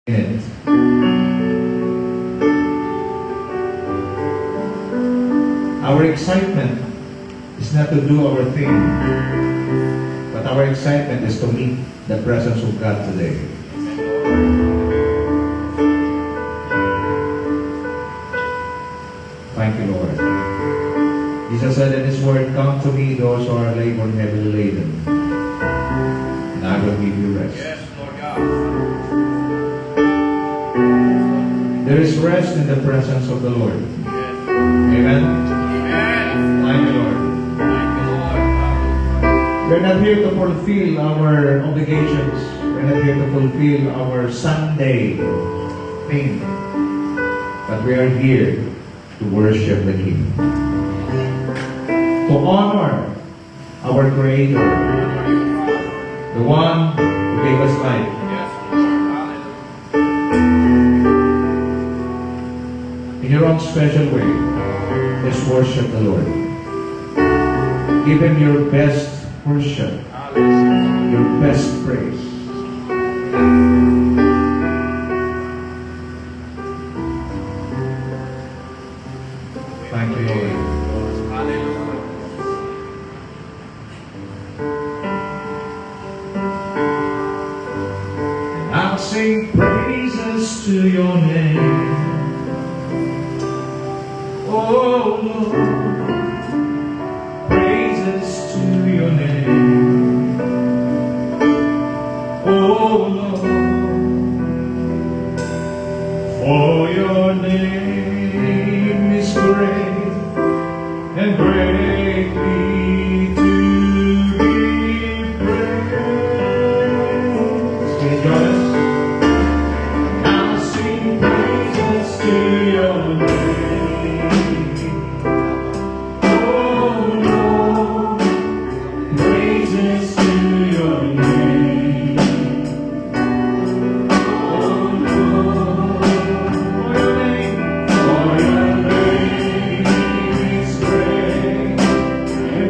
it. Our excitement is not to do our thing, but our excitement is to meet the presence of God today. Thank you, Lord. Jesus said in His word, "Come to me, those who are labored and heavily laden, and I will give you rest." Yes, Lord God. There is rest in the presence of the Lord. Yes. Amen. Amen. Thank you, Lord. Thank you, Lord. We're not here to fulfill our obligations. We're not here to fulfill our Sunday thing. But we are here to worship the King. To honor our Creator, the one who gave us life. Yes, Lord. Hallelujah. In your own special way, just worship the Lord. Give Him your best worship, Hallelujah. your best praise. Thank you, Lord. Hallelujah. And I'll sing praises to your name. Oh Lord, praises to your name. Oh Lord, for your name is great and greatly to be praised. Can you join us? I'll sing praises to your name. Oh Lord, praises to your name. Oh Lord, for your name is great and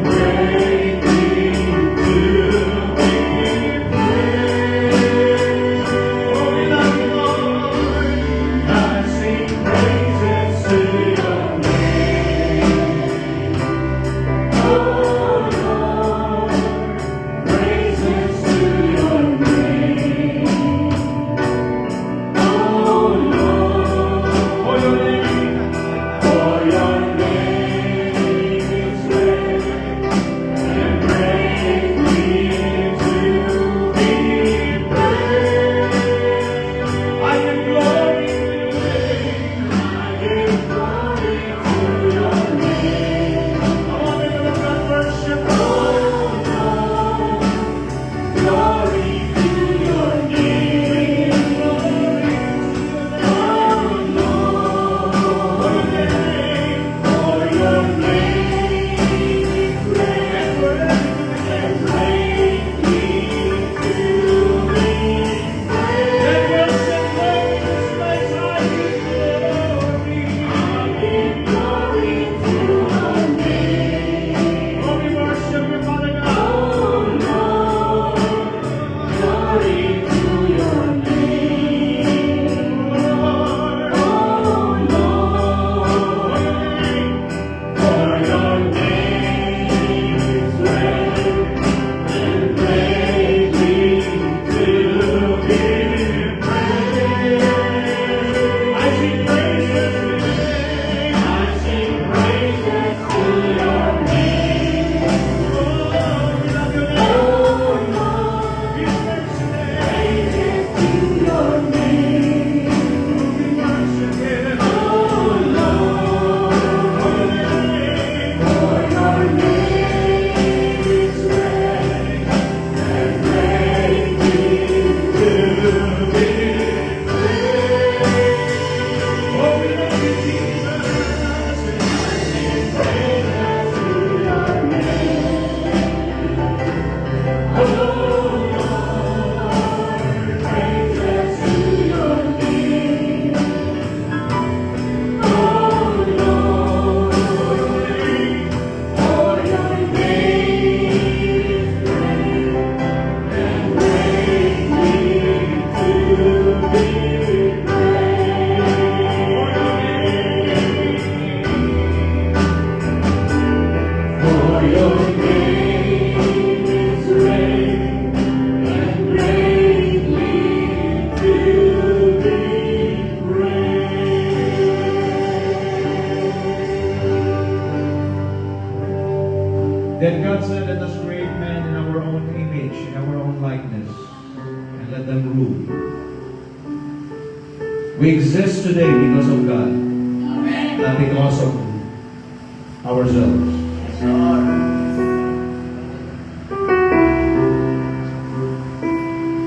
We exist today because of God, not because of ourselves.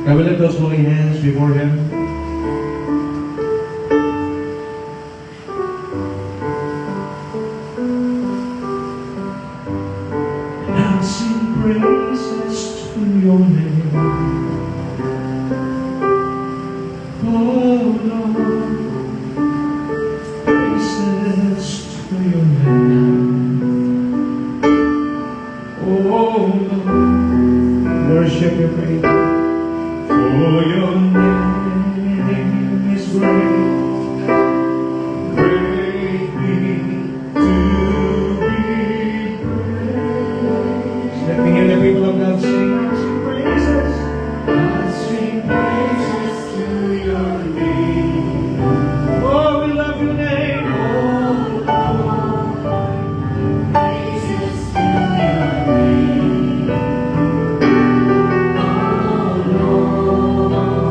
Can we lift those holy hands before Him? And sing praises to your name, oh Lord. Praises to your name, oh Lord. Worship your great name. For your name is great, greatly to be praised. Let me hear the people of God sing praises. I sing praises to your name. Oh, we love your name. Oh, Lord. Praises to your name.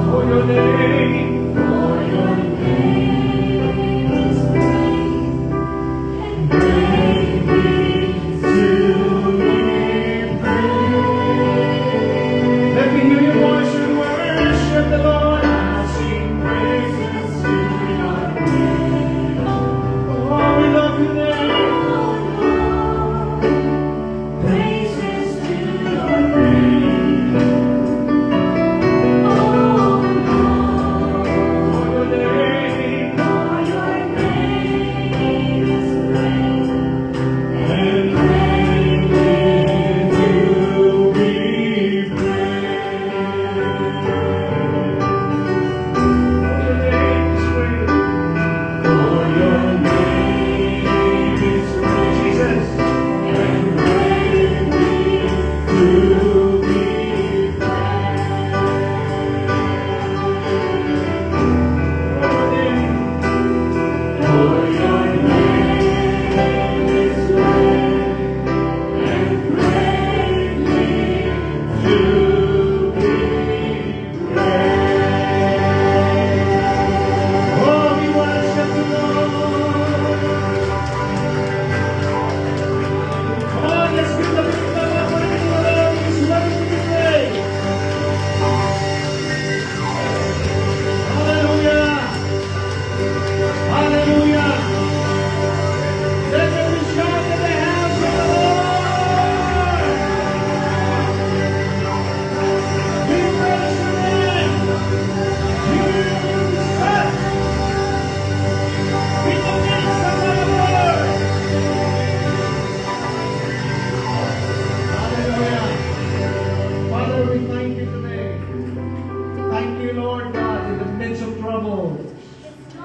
For your name is great and greatly to be praised. Let me hear your voice and worship the Lord. I sing praises to your name. Oh, we love your name. Praises to your name.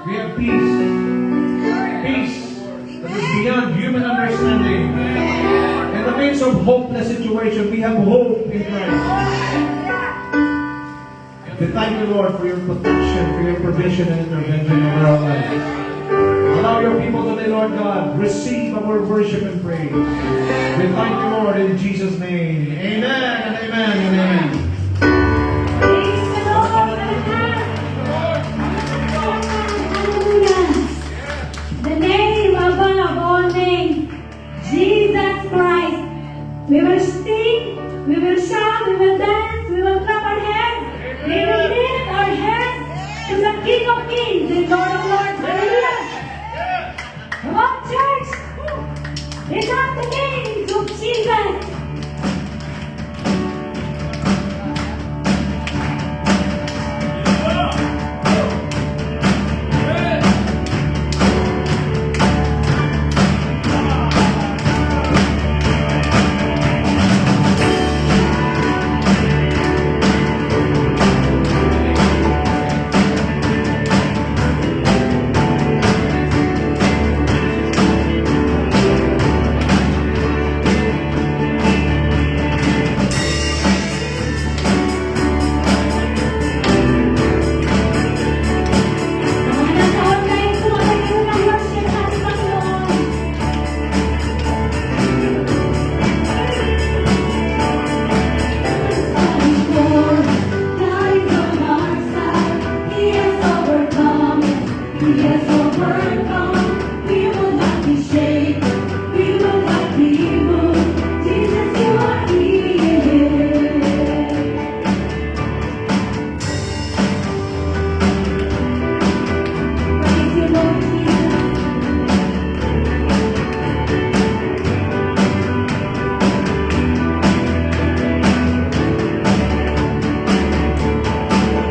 We have peace. Peace that is beyond human understanding. In the midst of hopeless situation, we have hope in Christ. We thank you, Lord, for your protection, for your provision and intervention over our lives. Allow your people today, Lord God, receive our worship and praise. We thank you, Lord, in Jesus' name. Amen and amen and amen. The name above all names, Jesus Christ. We will sing, we will shout, we will dance, we will clap our hands, we will lift our hands to the King of Kings and Lord of Lords. Hallelujah! Come on, church! Lift up the name of Jesus. overcome. We will not be shaken. We will not be moved. Jesus, you are here. Praise you, Lord Jesus.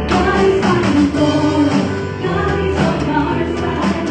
God is fighting for us. God is on our side.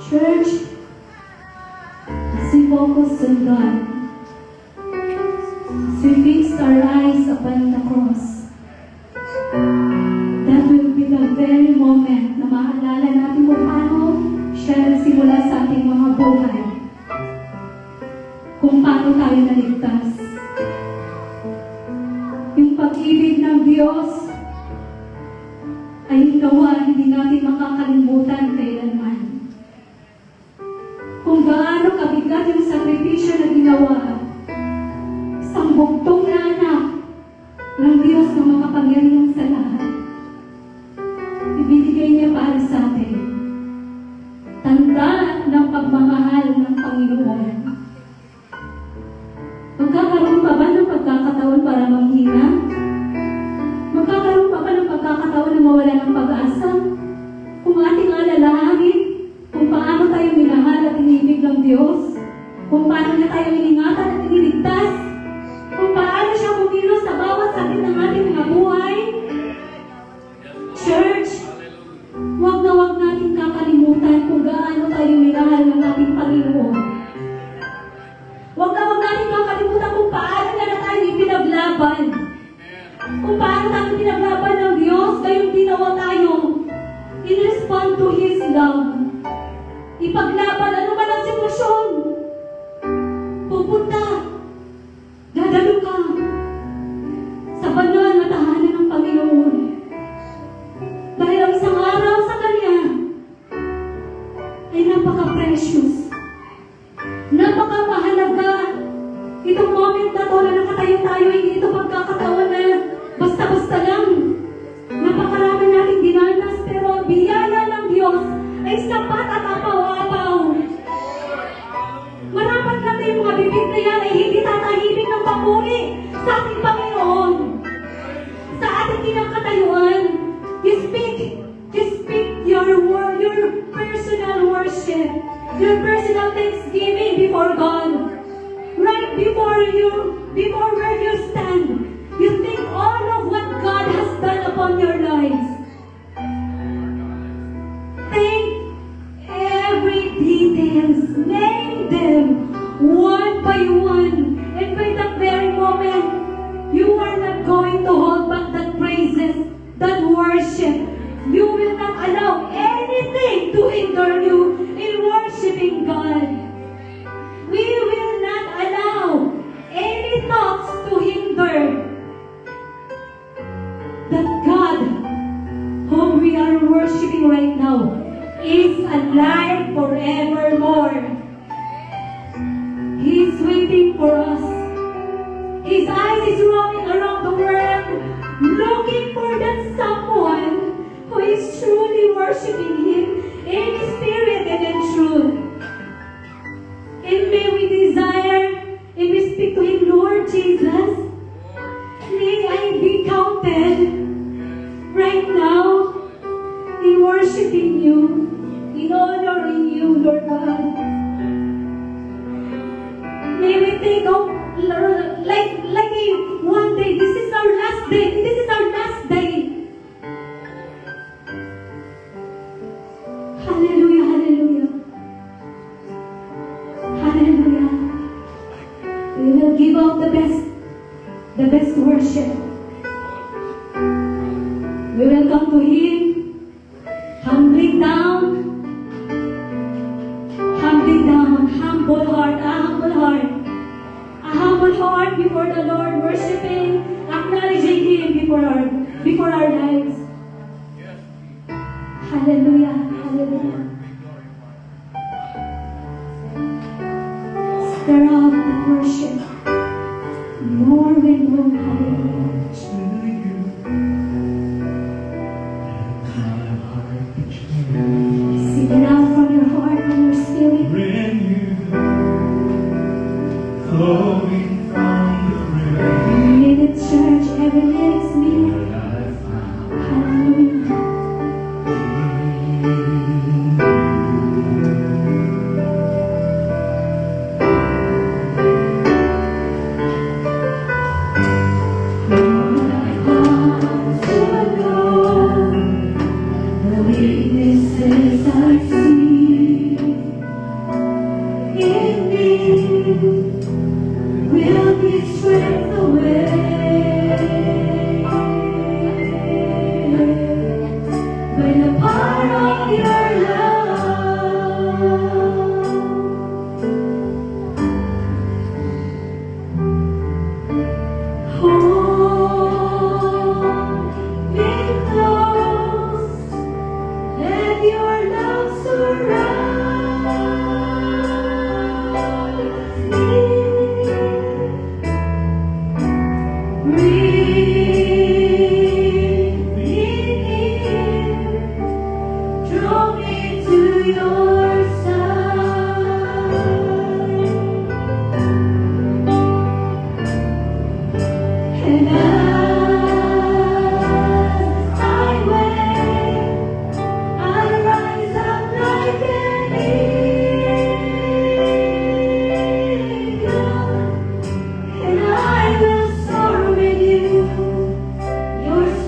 Church, as we focus on God, as we fix our eyes upon the cross, that will be the very moment na maalala natin kung paano siya nagsimula sa ating mga buhay. Kung paano tayo naligtas. Yung pag-ibig ng Diyos ay nawa hindi natin makakalimutan kailanman. Kung gaano kabigat yung sakripisyo na ginawa, isang buktong na anak ng Diyos na makapangyarihan sa lahat, ibinigay niya para sa atin. Tanda ng pagmamahal ng Panginoon. Magkakaroon pa ba ng pagkakataon para manghina? Magkakaroon pa ba ng pagkakataon na mawala ng pag-asa? Kung ating alalahanin, kung paano tayo minahal at inibig ng Diyos, kung paano niya tayo iningatan at iniligtas, kung paano siya kumilos sa bawat sakit ng ating mga buhay. Church, huwag na huwag natin kakalimutan kung gaano tayo minahal ng ating Panginoon. Huwag na huwag natin kakalimutan kung paano na tayo ipinaglaban. Kung paano tayo pinaglaban ng Diyos, gayong ginawa tayo in response to His love. Ipaglaban ano man ang sitwasyon. Pupunta. Dadalo ka sa banal na tahanan ng Panginoon. Dahil ang isang araw sa Kanya ay napaka-precious. Napakamahalaga. Itong moment na to na nakatayo tayo, hindi ito pagkakataon na basta-basta lang. Napakarami nating dinanas, pero biyaya ng Diyos ay sapat at apaw-apaw. Marapat lang na yung mga bibig na yan ay hindi tatahimik ng papuri sa ating Panginoon. Sa ating kinakatayuan, you speak your word, your personal worship, your personal thanksgiving before God. Right before where you stand, you think all of what God has done upon your lives. Think every details, name them one by one, and by that very moment, you are not going to hold back that praises, that worship. You will not allow anything to hinder you in worshiping God. We will not allow any thoughts to hinder that God, whom we are worshiping right now, is alive forevermore. He is waiting for us. His eyes is roaming around the world, looking for that someone who is truly worshiping Him in spirit and in truth. And may we desire, and we speak to Him, Lord Jesus, may I be counted right now in worshiping You, in honoring You, Lord God. May we think of like one day, this is our last day, this is our last day. Hallelujah, hallelujah. Hallelujah. We will give out the best worship. We will come to Him, humbling down, humble heart, a humble heart before the Lord, worshiping, acknowledging Him before our lives. Hallelujah, hallelujah. Stir up the worship. More and more, hallelujah. Sing it out from your heart and your spirit. Flowing from the grave. Live it, church, every lyrics mean. Hallelujah.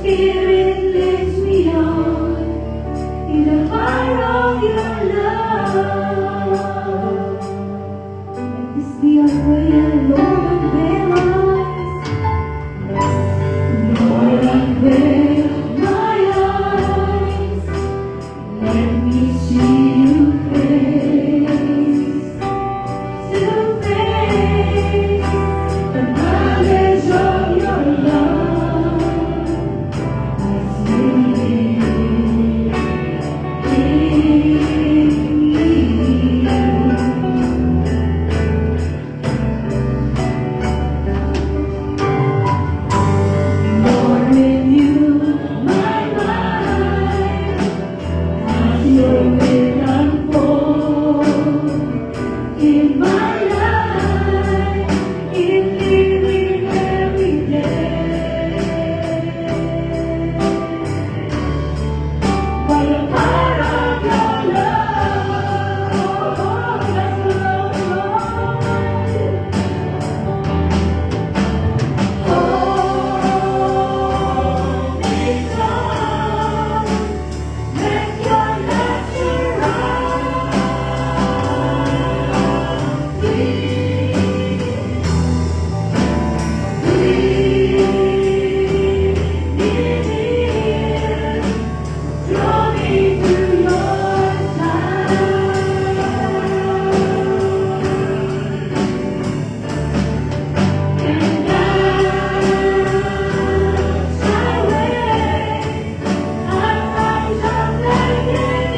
Spirit leads me on in the fire of your love. Let this be our prayer, Lord, unveil us. Lord, unveil my eyes. Let me see you face to face. The knowledge of your love is living in me. Lord, renew my mind as your will unfold in my life, in living every day. By the power of your love, bless the Lord. Hold me close, let your love surround me. Draw me to your side, and as I wait, I rise up like an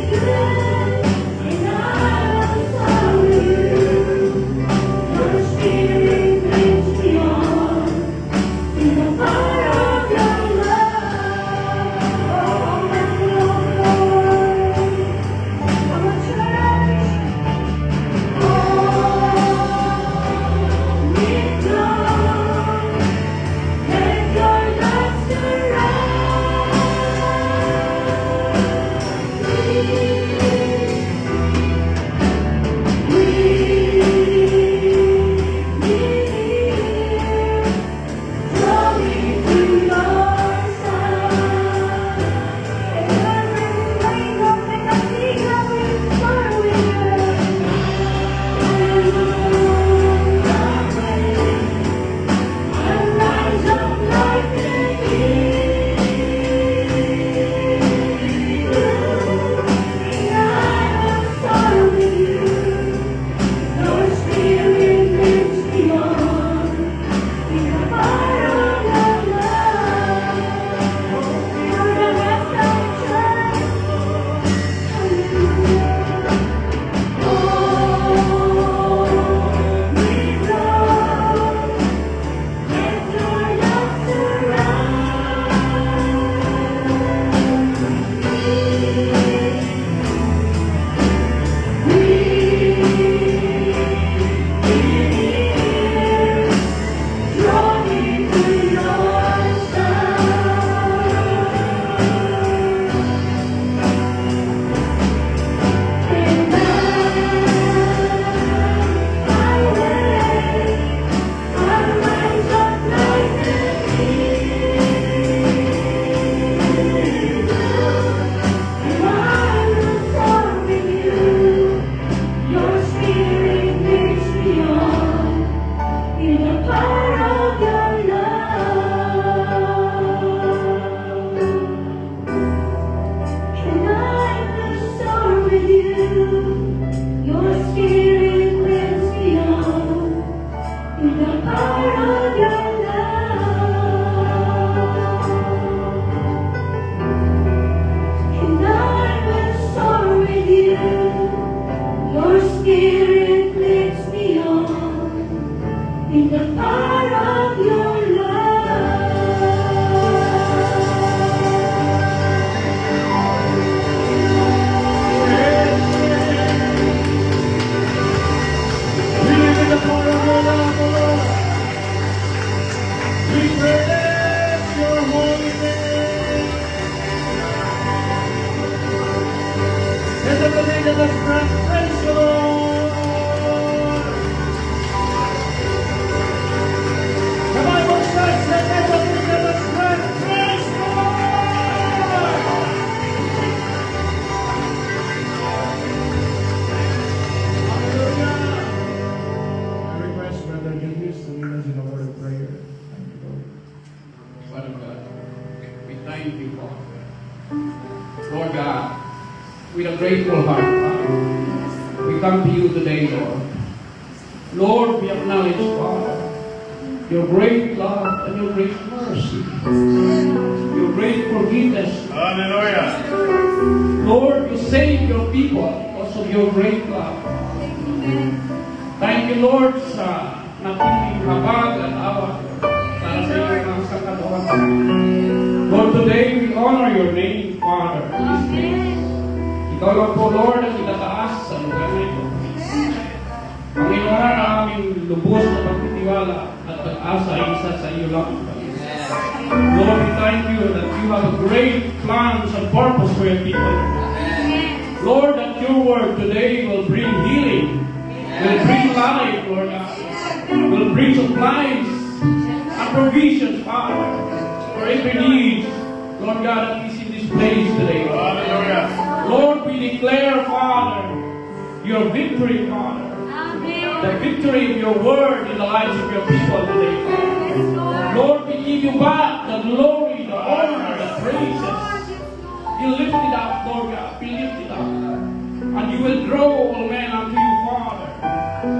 eagle, and I will follow you. Your Spirit leads me on in the fire of your love. Oh, Lord, our church, hold me close, let your love draw me to your side, and every wake up and I see how it's going. I rise up like an eagle, and I will follow you. Your Spirit leads me on in the fire of your love. You're the best of church. Hallelujah. Hold me close, let your love draw me to your side, and I wait, I rise up like an eagle, and I will follow you. Your Spirit leads me on in the power of your love, and I will soar with you. Your Spirit leads me on in the power of your love, and I will soar with you. Your Spirit leads me on in the power of your We live in the power of your love, O Lord. We praise your holy name. Let everybody let us praise the Lord. Come on. thank you, Lord. Lord God, with a grateful heart, Father, we come to you today, Lord. Lord, we acknowledge, Father, your great love and your great mercy, your great forgiveness. Hallelujah. Lord, you save your people because of your great love. Thank you, Lord, sa napiling habag at awa para sa iyong mga sakatuhan. Lord, today we honor your name, Father. Ikaw lang po, Lord, ang itataas sa lugar na ito. Panginoon, ang aming lubos na pagtitiwala at pag-asa ay isa sa iyo lang. Lord, we thank you that you have a great plans and purpose for your people. Lord, that your word today will bring healing, will bring life, Lord God, will bring supplies and provisions, Father, for every need, Lord God, that is in this place today. Lord, we declare, Father, your victory, Father, the victory of your word in the lives of your people today, Father. Lord, we give you back the glory, the honor, the praises. You lift it up, Lord God, be lifted up. And you will draw all men unto you, Father.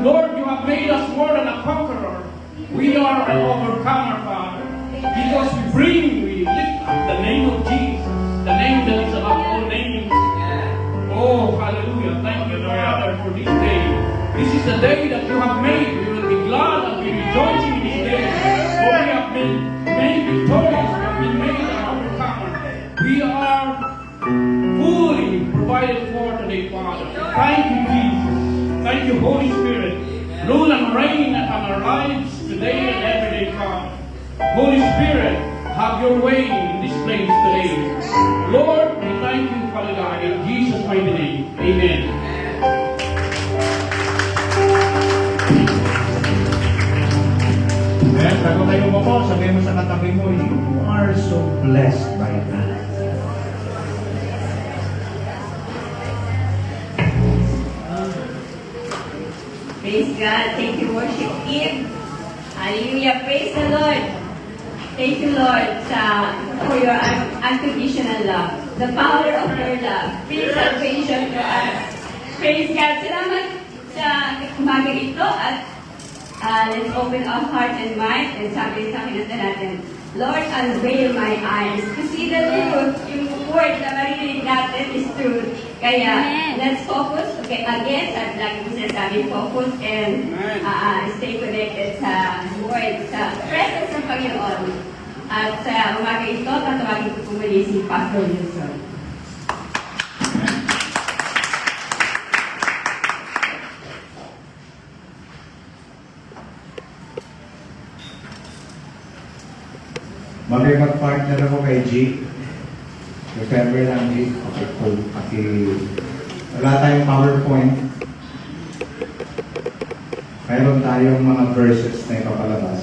Lord, you have made us more than a conqueror. We are an overcomer, Father. Because we lift up the name of Jesus, the name that is above all names. Oh, hallelujah. Thank you, Father, for this day. This is the day that you have made. We will be glad and be rejoicing in this day. For we have been made victorious. We have been made an overcomer. We are fully provided for today, Father. Thank you, Jesus. Thank you, Holy Spirit. Rule and reign on our lives today and every day, Father. Holy Spirit, have your way in this place today. Lord, we thank you, Father God, in Jesus' mighty name. Amen. Ayan, bago tayo mo po, sabihin mo sa katabi mo, you are so blessed by God. Praise God. Thank you, worship team. Hallelujah. Praise the Lord. Thank you, Lord, for your unconditional love. The power of your love. Brings salvation to us. Praise God. Salamat sa umaga ito at let's open our heart and mind and sabi sa kinanta natin, Lord, unveil my eyes to see the truth. Yung word na marinig natin is truth. Kaya, let's focus. Okay, again, at lagi ko sinasabi, focus and stay connected sa word, sa presence ng Panginoon. At sa umaga ito, tatawagin ko pumuli si Pastor Wilson. Mag-partner ako kay G. Remember lang, G. Wala tayong PowerPoint. Mayroon tayong mga verses na ipapalabas.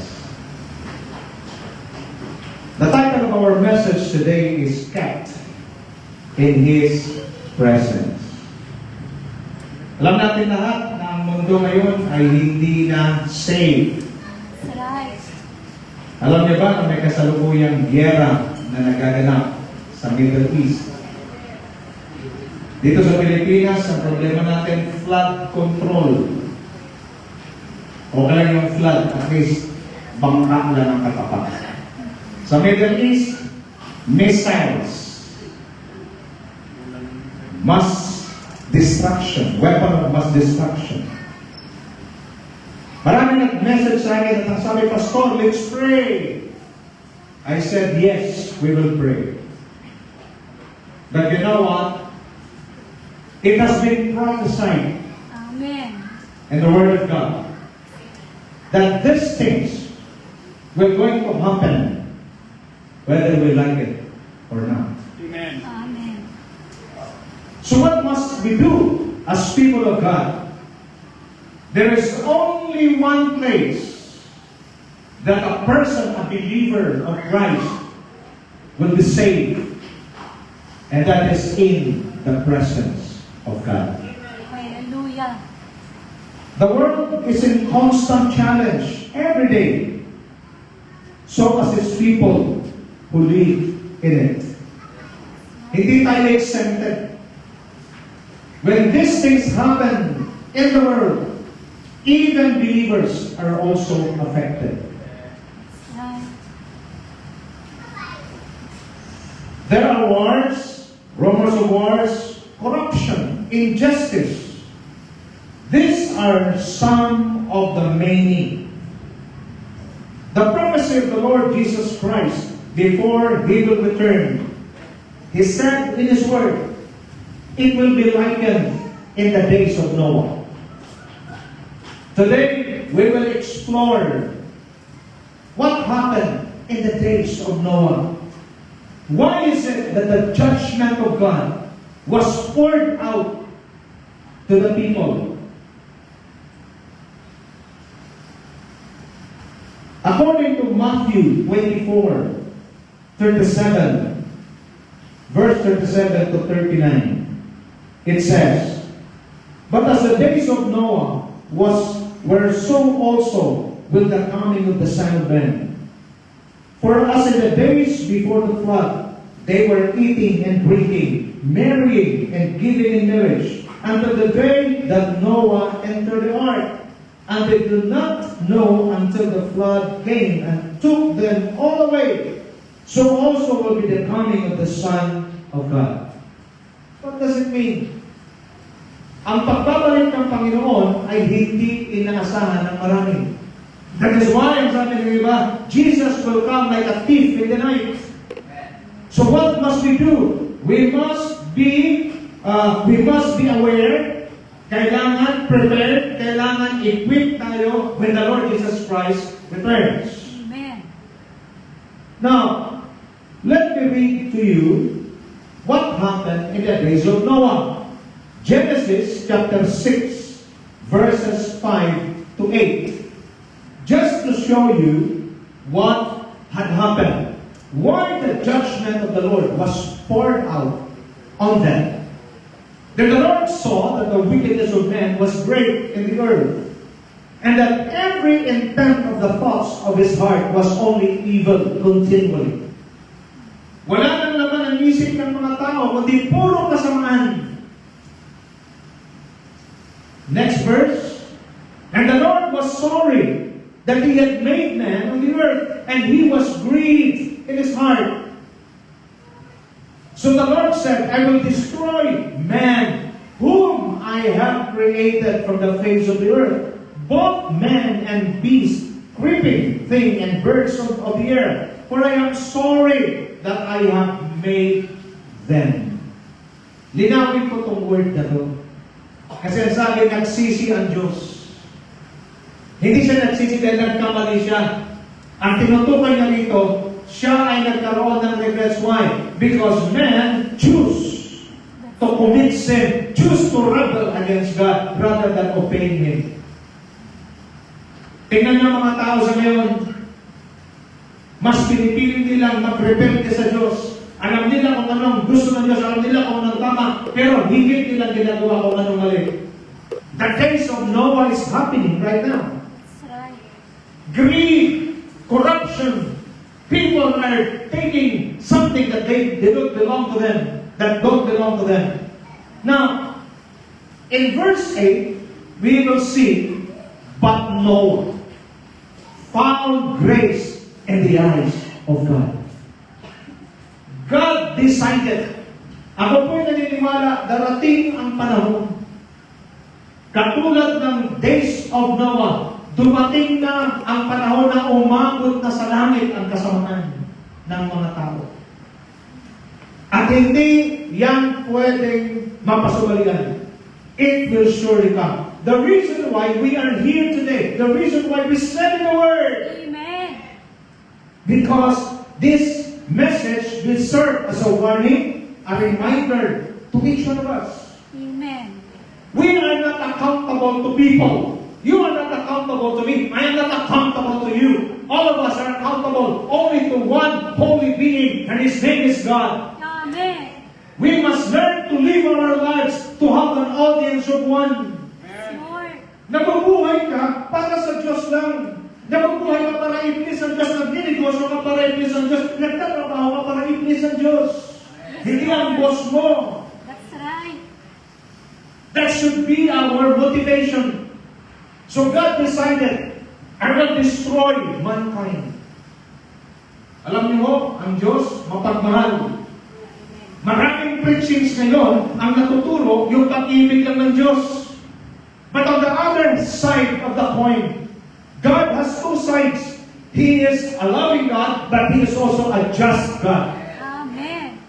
The title of our message today is Kept in His Presence. Alam natin lahat na ang mundo ngayon ay hindi na safe. Alam niyo ba na may kasalukuyang giyera na nagaganap sa Middle East? Dito sa Pilipinas, ang problema natin, flood control. Okay lang yung flood, at least bangka lang ang katapat. Sa Middle East, missiles. Mass destruction, weapon of mass destruction. Marami nag-message sa akin at sabi, Pastor, let's pray. I said, yes, we will pray. But you know what? It has been prophesied in the Word of God that these things were going to happen whether we like it or not. Amen. So what must we do as people of God? There is only one place that a person, a believer of Christ, will be saved, and that is in the presence of God. Hallelujah. The world is in constant challenge every day. So as its people who live in it. Hindi tayo exempted. When these things happen in the world, even believers are also affected. There are wars, rumors of wars, corruption, injustice. These are some of the many. The prophecy of the Lord Jesus Christ before He will return, He said in His Word, it will be likened in the days of Noah. Today, we will explore what happened in the days of Noah. Why is it that the judgment of God was poured out to the people? According to Matthew 24:37, verse 37 to 39, it says, "But as the days of Noah were so also will the coming of the Son of Man. For as in the days before the flood, they were eating and drinking, marrying and giving in marriage, until the day that Noah entered the ark. And they did not know until the flood came and took them all away. So also will be the coming of the Son of God." What does it mean? Ang pagbabalik ng Panginoon ay hindi inaasahan ng marami. That is why, ang sabi ng iba, Jesus will come like a thief in the night. So what must we do? We must be aware. Kailangan prepared. Kailangan equip tayo when the Lord Jesus Christ returns. Amen. Now, let me read to you what happened in the days of Noah. Genesis chapter 6, verses 5 to 8. Just to show you what had happened. Why the judgment of the Lord was poured out on them. Then the Lord saw that the wickedness of man was great in the earth, and that every intent of the thoughts of his heart was only evil continually. Wala nang naman ang isip ng mga tao, kundi puro kasamaan. Next verse. "And the Lord was sorry that He had made man on the earth, and He was grieved in His heart. So the Lord said, I will destroy man, whom I have created from the face of the earth, both man and beast, creeping thing and birds of the air, for I am sorry that I have made them." Linawin ko itong word na to. Kasi ang sabi, nagsisi ang Diyos. Hindi siya nagsisi dahil nagkamali siya. Ang tinutukan niya rito, siya ay nagkaroon ng regrets. Why? Because man choose to commit sin, choose to rebel against God rather than obeying Him. Tingnan niyo mga tao sa ngayon, mas pinipili nilang mag-rebelde sa Diyos. Alam nila kung anong gusto ng Diyos, alam nila kung anong tama, pero higit nilang ginagawa kung anong mali. The days of Noah is happening right now. That's right. Greed, corruption, people are taking something that they don't belong to them, that don't belong to them. Now, in verse 8, we will see, "But Noah found grace in the eyes of God." God decided. Ako po'y naniniwala, darating ang panahon. Katulad ng days of Noah, dumating na ang panahon na umabot na sa langit ang kasamaan ng mga tao. At hindi yan pwedeng mapasubalian. It will surely come. The reason why we are here today, the reason why we study the Word, Amen. because this message will serve as a warning, a reminder to each one of us. Amen. We are not accountable to people. You are not accountable to me. I am not accountable to you. All of us are accountable only to one holy being, and His name is God. Amen. We must learn to live our lives to have an audience of one. Lord. Nabubuhay ka para sa Diyos lang. Nabubuhay ka para iblis ang Diyos. Nagninegosyo ka para iblis ang Diyos. Nagtatrabaho ka para iblis ang Diyos. Hindi ang boss mo. That's right. That should be our motivation. So God decided, I will destroy mankind. Alam niyo ho, ang Diyos mapagmahal. Maraming preachings ngayon ang natuturo yung pag-ibig lang ng Diyos. But on the other side of the coin, God has two sides. He is a loving God, but He is also a just God. Amen.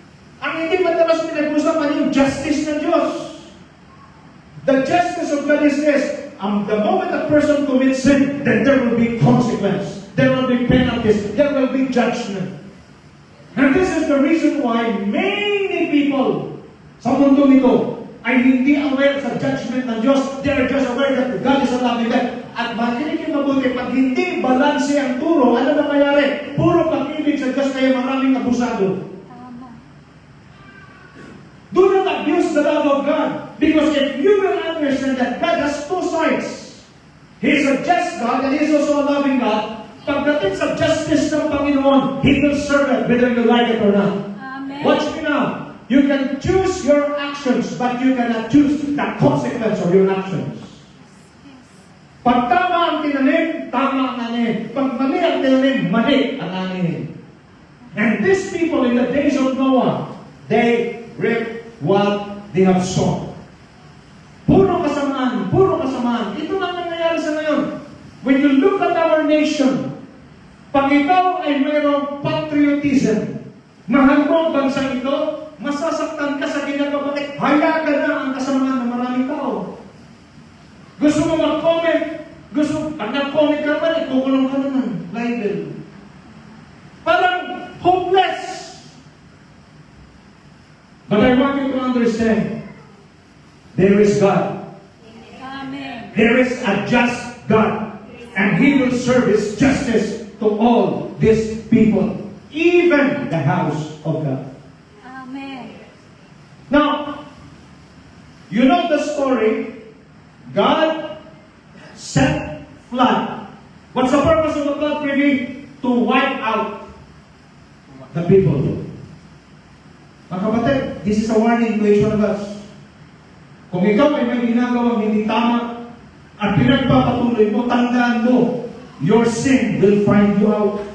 Ang hindi madalas pinag-usapan yung justice ng Diyos. The justice of God is this. The moment a person commits sin, then there will be consequence. There will be penalties. There will be judgment. And this is the reason why many people sa mundong ito ay hindi aware sa judgment ng Diyos. They are just aware that God is a loving God. At makinig yung mabuti, pag hindi balanse ang turo, ano na mayari? Puro pag-ibig sa Diyos kaya maraming abusado. Tama. Do not abuse the love of God. Because if you will understand that God has two sides, He is a just God and He is also a loving God. Pagdating sa justice ng Panginoon, He will serve it whether you like it or not. Amen. Watch me now. You can choose your actions, but you cannot choose the consequence of your actions. Pag tama ang tinanim, tama ang anihin. Pag mali ang tinanim, mali ang anihin. And these people in the days of Noah, they reap what they have sown. Puro kasamaan, puro kasamaan. Ito lang nangyayari sa ngayon. When you look at our nation, pag ikaw ay mayroong patriotism, mahal mo ang bansang ito, masasaktan ka sa ginagawa. Hayagan na ang kasamaan ng maraming tao. Gusto mo mag-comment, pag nag-comment ka naman, ikukulong ka naman. Libel. Parang hopeless. But I want you to understand, there is God. Amen. There is a just God. And He will serve His justice to all these people, even the house of God. Amen. Now, you know the story. God sent flood. What's the purpose of the flood, really? To wipe out the people. Mga kapatid, this is a warning to each one of us. Kung ikaw ay may ginagawang hindi tama at pinagpapatuloy mo, tandaan mo, your sin will find you out.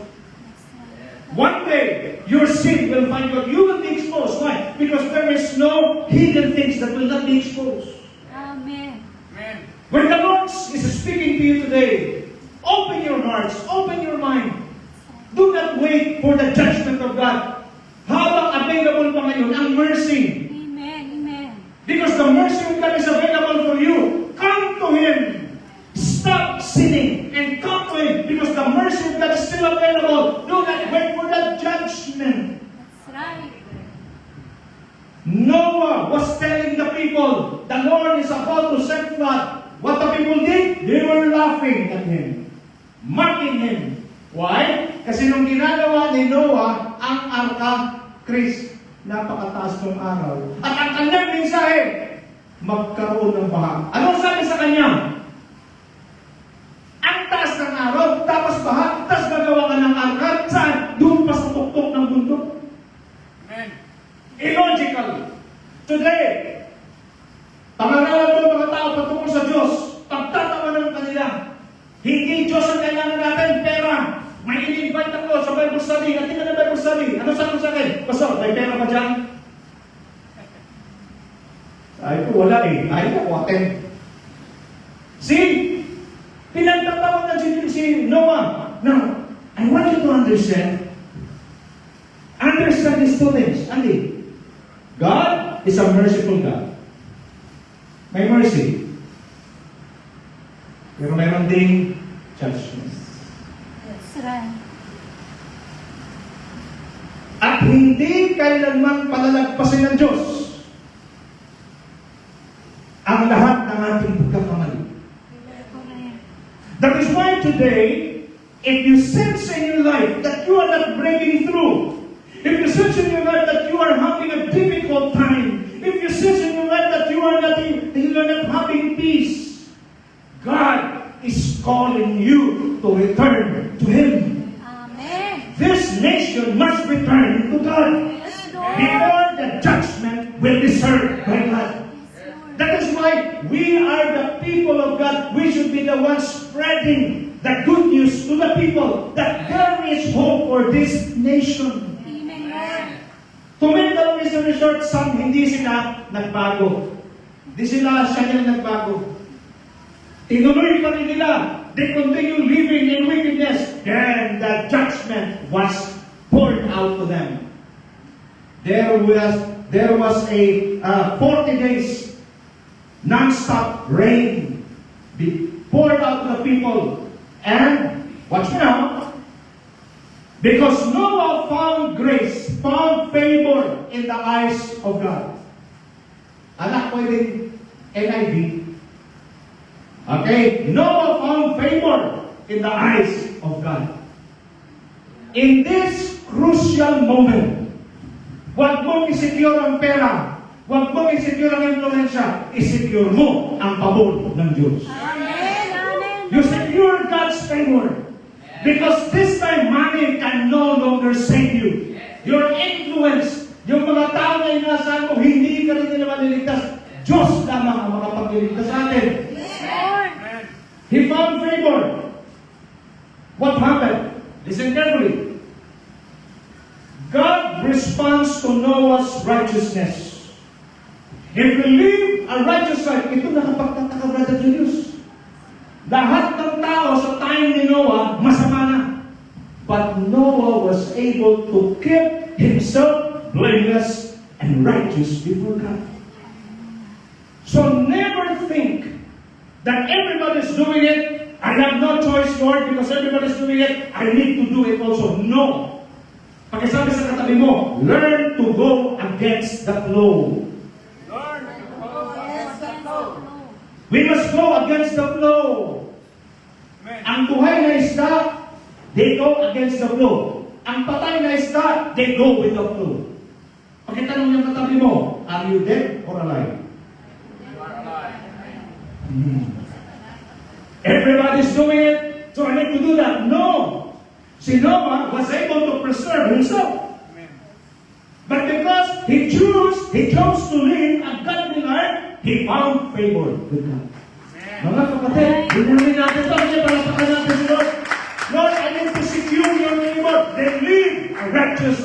One day, your sin will find you out. You will be exposed. Why? Because there is no hidden things that will not be exposed. Amen. When the Lord is speaking to you today, open your hearts, open your mind. Do not wait for the judgment of God. Habang available pa ngayon ang mercy. Amen. Amen. Because the mercy of God is available for you. Come to Him. Stop sinning and come to Him because the mercy of God is still available. Do not wait for the judgment. That's right. Noah was telling the people, the Lord is about to send flood. What the people did? They were laughing at Him. Mocking Him. Why? Kasi nung ginagawa ni Noah ang arka, Chris, napakataas ng araw. At ang kanyang mensahe, magkaroon ng baha. Anong sabi sa kanya? Ang taas ng araw, tapos baha, tapos gagawa ka ng arka, saan? Doon pa sa tuktok ng bundok. Amen. Illogical. Today, pangaralan ng mga tao patungkol sa Diyos, pagtatawanan kanila. Hindi Diyos ang kailangan natin, pera. May in-invite ako sa Bible study. At tingnan na Bible study. Ano sabi sa akin? Pastor, may pera ba dyan? Sabi ko, wala eh. Ayaw ko attend. See? Pinagtatawag na si Noah. Now, I want you to understand. Understand these two things. Andy, God is a merciful God. May mercy. Pero mayroon ding judgment. That's right. At hindi kailanman palalagpasin ng Diyos ang lahat ng ating pagkakamali. Correct. That is why today, if you sense in your life that you are not breaking through, if you sense in your life that you are having a difficult time, if you sense in your life that you are not having peace, God is calling you to return to Him. Amen. This nation must return to God. Yes, Lord. Before the judgment will be served by God. That is why we are the people of God. We should be the ones spreading the good news to the people that there is hope for this nation. To make the long story short, hindi sila nagbago. Hindi sila siya nagbago. Tinuloy pa rin nila. They continue living in wickedness. Then the judgment was poured out to them. There was a 40 days non-stop rain be poured out to the people. And watch now, because Noah found grace, found favor in the eyes of God. Anak ko yung NIV. Okay, Noah found favor in the eyes of God. In this crucial moment, huwag mong isecure ang pera, huwag mong isecure ang influensya, isecure mo ang pabor ng Diyos. You secure God's favor. Because this time, money can no longer save you. Your influence, yung mga tao na inaasahan mo, hindi ka rin nila maliligtas. Diyos lamang ang makapagliligtas sa atin. He found favor. What happened? Listen carefully. God responds to Noah's righteousness. If we live a righteous life, ito nakapagtataka, Brother Julius. Lahat ng tao sa time ni Noah, masama na. But Noah was able to keep himself blameless and righteous before God. So never think that everybody's doing it. I have no choice, Lord, because everybody's doing it. I need to do it also. No. Pakisabi sa katabi mo, learn to go against the flow. We must go against the flow. Ang buhay na isda, they go against the flow. Ang patay na isda, they go with the flow. Pakitanong yung katabi mo, are you dead or alive? Everybody's doing it, so I need to do that. No! Si Noah was able to preserve himself. But because he chose to live a godly life, he found favor with God. Mga kapatid, dinami natin ito. Kasi palapakan natin si Lord. Lord, I need to secure your favor. Then live a righteous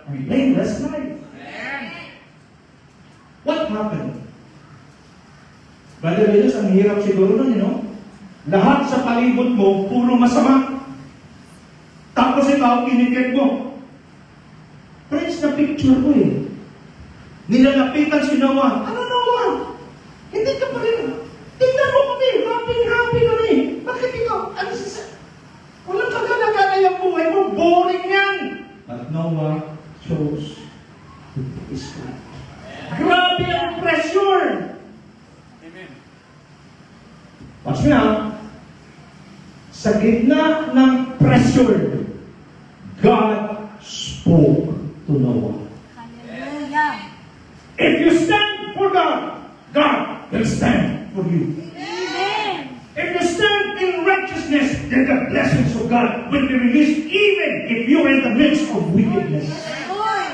and blameless life. What happened? Brother Venus, ang hirap siguro nun, Lahat sa palibot mo, puro masama. Tapos ikaw, kinikit mo. Friends, na picture ko Nilalapitan si Noah. Ano Noah? Hindi ka pa rin. Tingnan mo kami. Happy kami. Bakit ikaw? Walang kagala-gala yung buhay mo. Boring yan. But Noah chose to please God. Grabe ang pressure. Watch me now. Sa gitna ng pressure, God spoke to Noah. Hallelujah. If you stand for God, God will stand for you. Amen. If you stand in righteousness, then the blessings of God will be released even if you are in the midst of wickedness. Lord.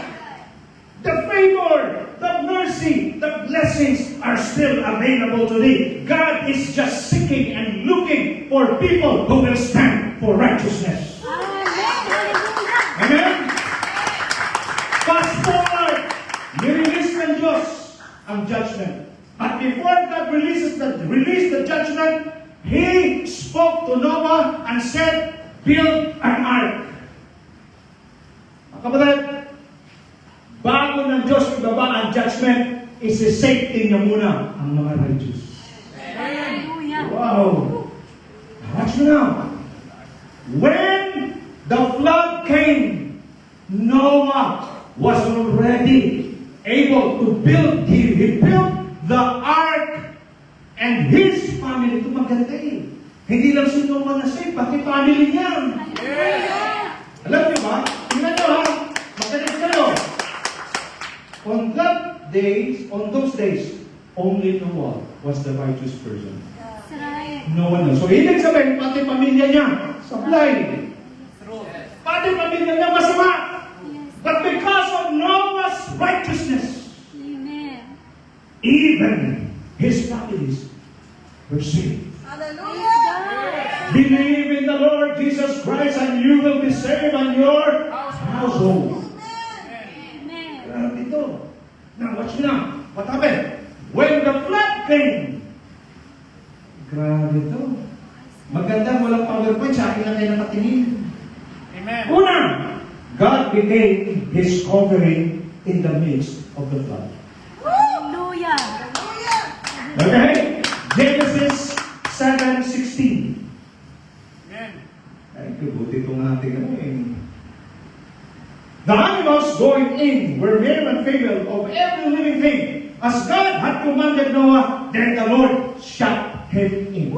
The favor, the mercy, the blessings are still available today. God is just seeking and looking for people who will stand for righteousness. Amen. Hallelujah. Amen? Fast forward, nirelease ng Diyos ang judgment. But before God released the judgment, He spoke to Noah and said, build an ark. Mga kapatid, bago ng Diyos ibaba ang judgment, isi-safety niya muna ang mga righteous. Hallelujah. Wow! Watch me now. When the flood came, Noah was already able to build. He built the ark and his family. Ito maganda Hindi lang si Noah na safe, pati family niya. Hallelujah. Alam niyo ba? Tingnan niyo Magalit kayo. On those days, only Noah was the righteous person. That's right. No one else. So, ibig sabihin, pati pamilya niya, supply. Pati pamilya niya, masama. But because of Noah's righteousness, even his families were saved. Believe in the Lord Jesus Christ and you will be saved and your household. Grabe ito. Now, watch now. What happened? When the flood came. Grabe ito. Maganda, walang PowerPoint. Sa akin lang kayo nakatingin. Amen. Una, God became His covering in the midst of the flood. Hallelujah. Okay? Genesis 7:16. Amen. Ay, kabuti itong ating ano eh. The animals going in were male and female of every living thing. As God had commanded Noah, then the Lord shut him in.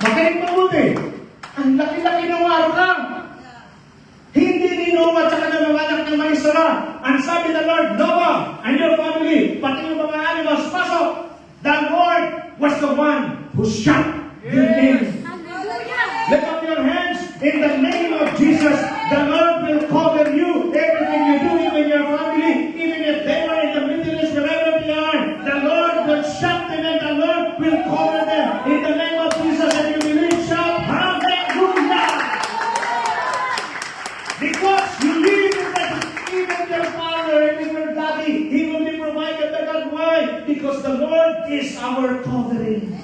Makinig mabuti. Ang laki-laki ng arka. Hindi ni Noah at saka ng mga anak ng Maisara. Ang sabi ng Lord, Noah and your family, pati yung mga animals, pasok. The Lord was the one who shut them in. Lift up your hands in the name of Jesus. The Lord will cover you. Everything you do, even your family, even if they are in the Middle East, wherever they are, the Lord will shut them and the Lord will cover them. In the name of Jesus, and you believe, shout, hallelujah! Because you live in that, even your father, even your daddy, he will be provided by God. Why? Because the Lord is our covering.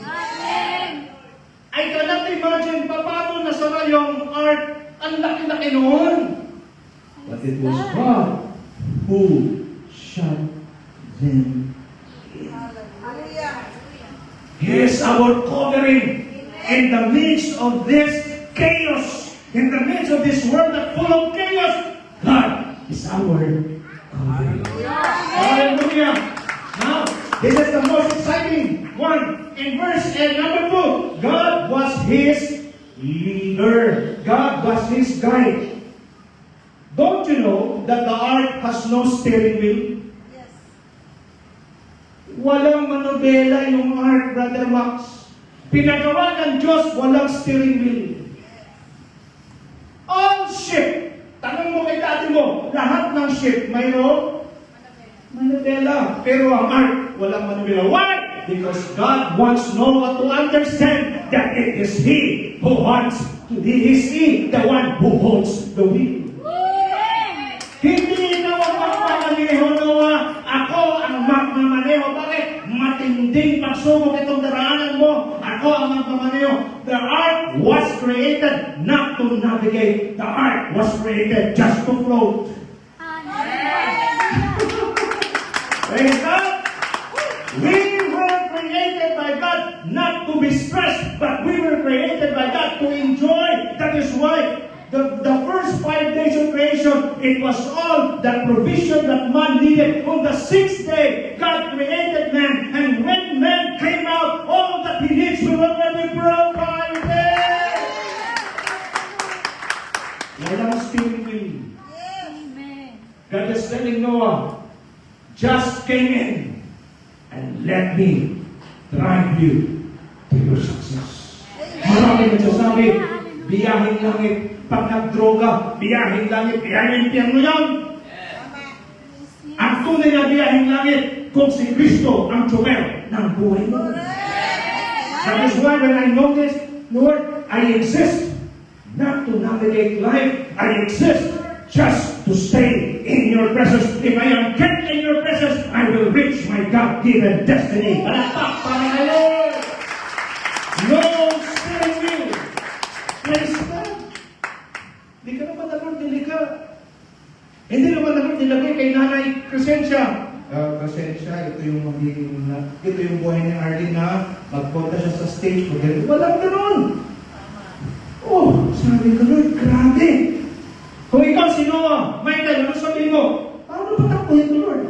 I cannot imagine paano nasara yung art. Ang laki-laki noon. But it was God who shut them in. He is our covering in the midst of this chaos, in the midst of this world that full of chaos. God is our covering. Hallelujah. Now, this is the most exciting one. In verse number 2, God was his leader. God was his guide. Don't you know that the ark has no steering wheel? Yes. Walang manobela yung ark, Brother Max. Pinagawa ng Diyos, walang steering wheel. All ship, tanong mo kay dati mo, lahat ng ship mayroong manobela. Pero ang ark, walang manobela. Why? Because God wants Noah to understand that it is He who wants, it is He, the one who holds the wheel. Hindi ikaw ang magmamaneho, Noah. Ako ang magmamaneho. Bakit? Matinding pagsubok itong daraanan mo. Ako ang magmamaneho. The ark was created not to navigate. The ark was created just to float. Praise God. We were created by God not to be stressed, but we were created by God to enjoy. That is why the first 5 days of creation, it was all the provision that man needed. On the 6th day, God created man, and when man came out, all that he needs will already provided. Walang steering wheel. God is telling Noah, just came in and let me drive you to your success. Marami nagsasabi, biyahing langit. Pag nagdroga, biyahing langit. Biyahing impyerno yan. Ang tunay na biyahing langit, kung si Kristo ang tsumer ng buhay mo. That is why when I know this, Lord, I exist not to navigate life. I exist just to stay in your presence. If I am kept in your presence, I will reach my God-given destiny. Palakpak para kay Lord. No steering wheel. Praise God. Hindi ka naman na Lord nilikha. Hindi naman na Lord nilagay kay Nanay Crescencia. Pasensya, ito yung magiging, ito yung buhay ni Arlene na magpunta siya sa stage. Walang ganun. Oh, sabi ko, Lord, grabe. Kung ikaw si Noah, Michael, ano sabihin mo? Paano patakbuhin ko, Lord?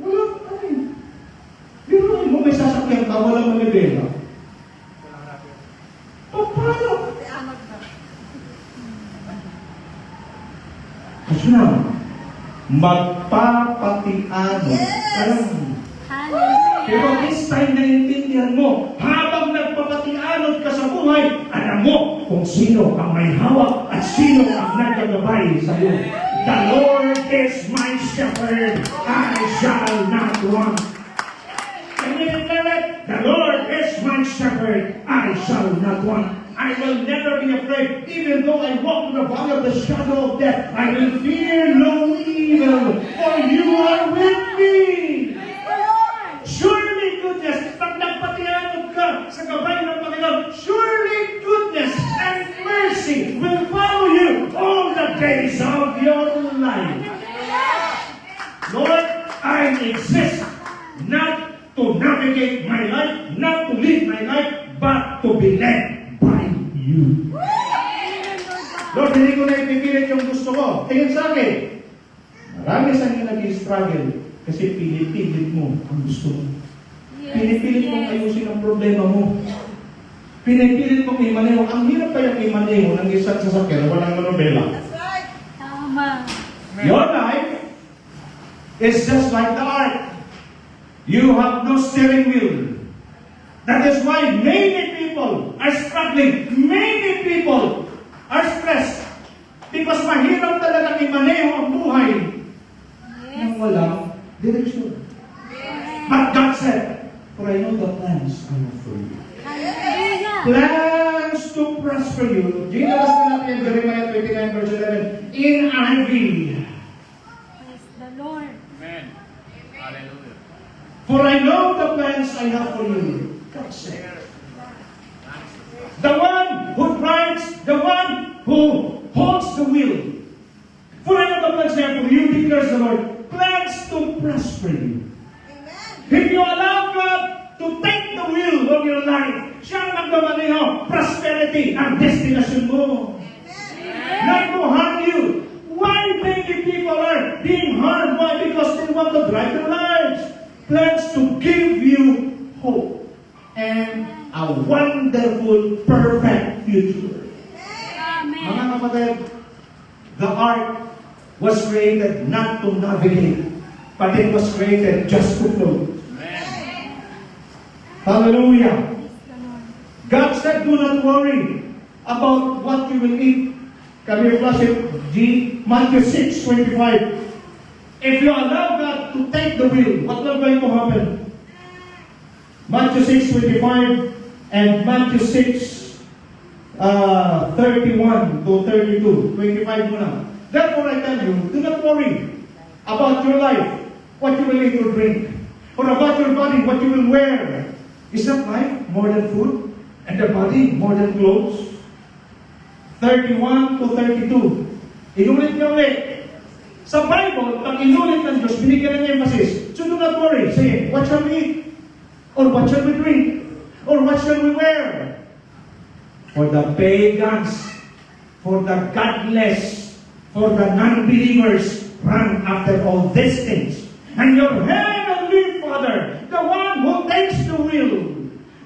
Wala, ano yun? Biruin mo, may sasakyan ka, walang manibela. Paano? Kasi na, magpapatiano. Pero this time naiintindihan mo, habang nagpapatianod ka sa buhay, alam mo kung sino ang may hawak at sino ang nagagabay sa iyo. The Lord is my shepherd, I shall not want. Can we declare it? The Lord is my shepherd, I shall not want. I will never be afraid, even though I walk in the valley of the shadow of death. I will fear no evil, for you are with me. Surely goodness, pag nagpatianod ka sa gabay ng Panginoon, surely goodness and mercy will follow you all the days of your life. Lord, I exist not to navigate my life, not to live my life, but to be led by you. Lord, hindi ko na ipipilit yung gusto ko. Tingin sa akin. Marami sa inyo nag-struggle kasi pilit-pilit mo ang gusto mo. Pinipilit mong ayusin ang problema mo. Pinipilit mong imaneho. Ang hirap kayang imaneho ng isang sasakyan na walang manobela. Tama. Your life is just like the ark. You have no steering wheel. That is why many people are struggling. Many people are stressed. Because mahirap talaga imaneho ang buhay nang walang direksyon. But God said, for I know the plans I have for you. Hallelujah. Plans to prosper you. Jesus natin Jeremiah 29 verse 11. In NIV. Praise the Lord. Amen. Hallelujah. For I know the plans I have for you. God said. The one who drives, the one who holds the wheel. For I know the plans I have for you, declares the Lord. Plans to prosper you. If you allow God to take the wheel of your life, siya ang magmamaneho, prosperity ang destination mo. Not to harm you. Why many people are being harmed? Why? Because they want to drive their lives. Plans to give you hope and a wonderful, perfect future. Amen. Mga kapatid, the ark was created not to navigate, but it was created just to float. Hallelujah. God said, do not worry about what you will eat. Can you flash it? Matthew 6:25. If you allow God to take the wheel, what will going to happen? Matthew 6:25 and Matthew 6:31 to 32. 25 muna. Therefore I tell you, do not worry about your life, what you will eat or drink, or about your body, what you will wear. Is not life more than food, and the body more than clothes? 31 to 32. Inulit niya ulit. Sa Bible, pag inulit ng Diyos, binigyan ng emphasis. So do not worry. Say, what shall we eat? Or what shall we drink? Or what shall we wear? For the pagans, for the godless, for the non-believers, run after all these things. And your heavenly Father, the one who takes the wheel,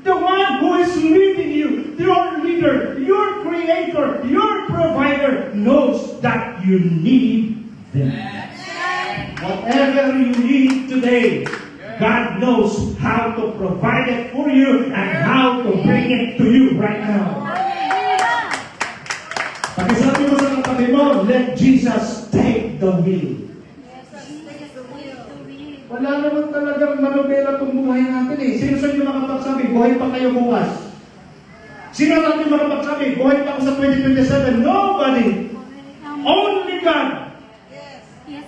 the one who is leading you, your leader, your creator, your provider, knows that you need them. Whatever you need today, God knows how to provide it for you and how to bring it to you right now. Pakisabi mo sa katabi mo, let Jesus take the wheel. Wala naman talagang manobela itong buhay natin eh. Sino sa inyo makapagsabi, buhay pa kayo bukas? Sino sa inyo makapagsabi, buhay pa ako sa 2027? Nobody! Only God!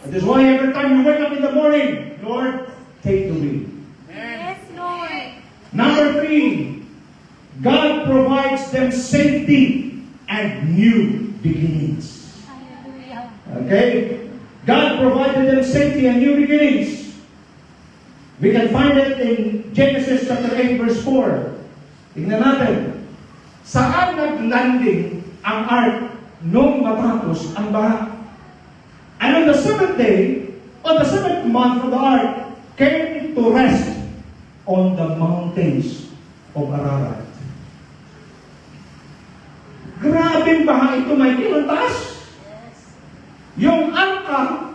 That is why every time you wake up in the morning, Lord, take the wheel. Yes, Lord. Number 3, God provides them safety and new beginnings. Hallelujah. Okay? God provided them safety and new beginnings. We can find it in Genesis chapter 8 verse 4. Tingnan natin. Saan nag-landing ang ark nung matapos ang baha? And on the 7th day, on the 7th month of the ark, came to rest on the mountains of Ararat. Grabing baha ito, may kinuntas. Yung arka,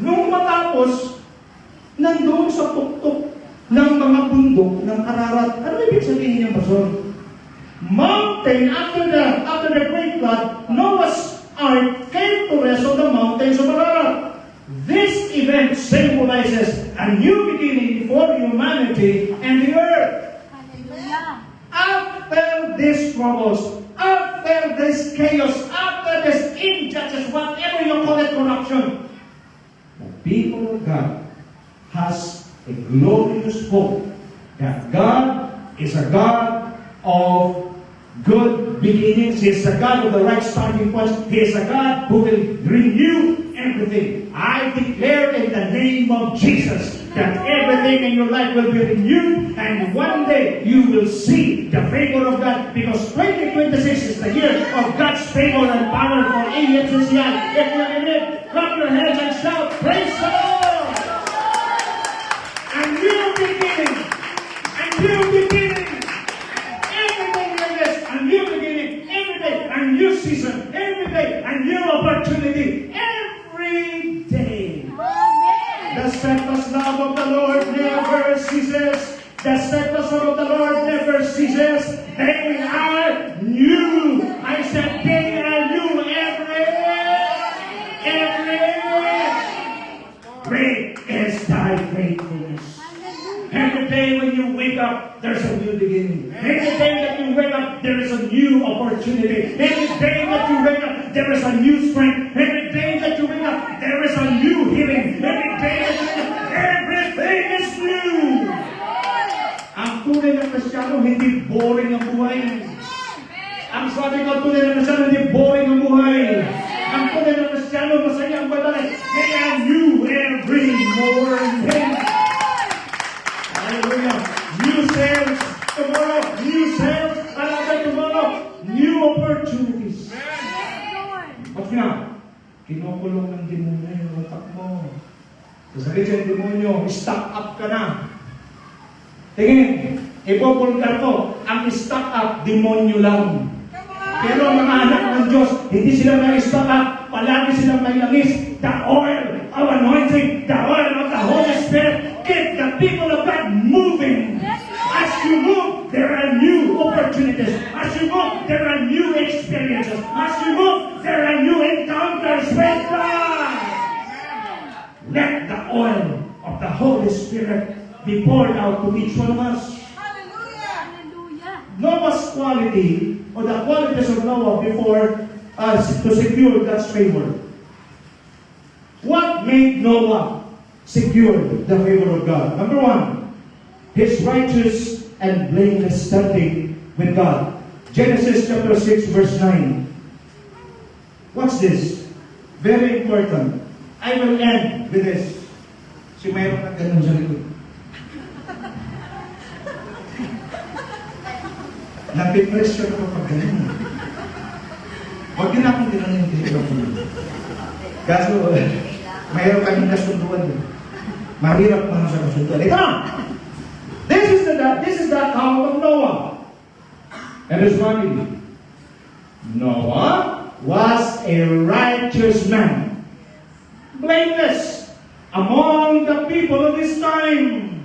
nung matapos, nandoon sa tuktok ng mga bundok ng Ararat. Ano ibig sabihin niya, Pastor? Mountain, after the great flood, Noah's ark came to rest on the mountains of Ararat. a new beginning for humanity and the earth. Hallelujah. After these troubles, after this chaos, after this injustice, whatever you call it, corruption, the people of God has a glorious hope that God is a God of good beginnings. He is a God of the right starting points. He is a God who will renew everything. I declare in the name of Jesus that everything in your life will be renewed, and one day you will see the favor of God, because 2026 is the year of God's favor and power for AFCCI. If you believe, clap your hands and shout, praise the Lord! A new beginning! A new beginning! Everything like this, a new beginning, every day, a new season, every day, a new opportunity, every day. The steadfast love of the Lord never ceases. The steadfast love of the Lord never ceases. They are new. I said they are new every. Great is thy faithfulness. Every day when you wake up, there's a new beginning. Every day that you wake up, there is a new opportunity. Every day that you wake up, there is a new strength. Every day that you wake up, there is a new healing. Every day that you wake up, everything is new. Ang tunay na Kristiyano, hindi boring ang buhay. Ang sabi ko, tunay na Kristiyano, hindi boring ang buhay. Ang tunay na Kristiyano, masaya ang buhay. They are new every morning. Hallelujah. New sales tomorrow. New sales another tomorrow. New opportunities. What's na? Kinukulong ng demonyo yung utak mo. Sasabihin sa demonyo, stock up ka na. Tingin, ipopulkar ko, ang stock up, demonyo lang. Pero ang mga anak ng Diyos, hindi sila may stock up, palagi silang may langis. The oil of anointing, the oil of the Holy Spirit, get the people of God moving. As you move, there are new opportunities. As you move, there are new experiences. As you move, there are new encounters with God. Let the oil of the Holy Spirit be poured out to each one of us. Hallelujah. Noah's quality, or the qualities of Noah before us to secure God's favor. What made Noah secure the favor of God? Number one, his righteous and blameless standing with God. Genesis chapter 6 verse 9. What's this? Very important. I will end with this. Si mayroon na ganun sa likod. Napipressure ako pag ganun. Huwag din akong ginanong yung tinignan ko. Kaso, mayroon kaming kasunduan. Mahirap mga sa kasunduan. Ito na! This is the account of Noah and his family. Noah was a righteous man, blameless among the people of his time,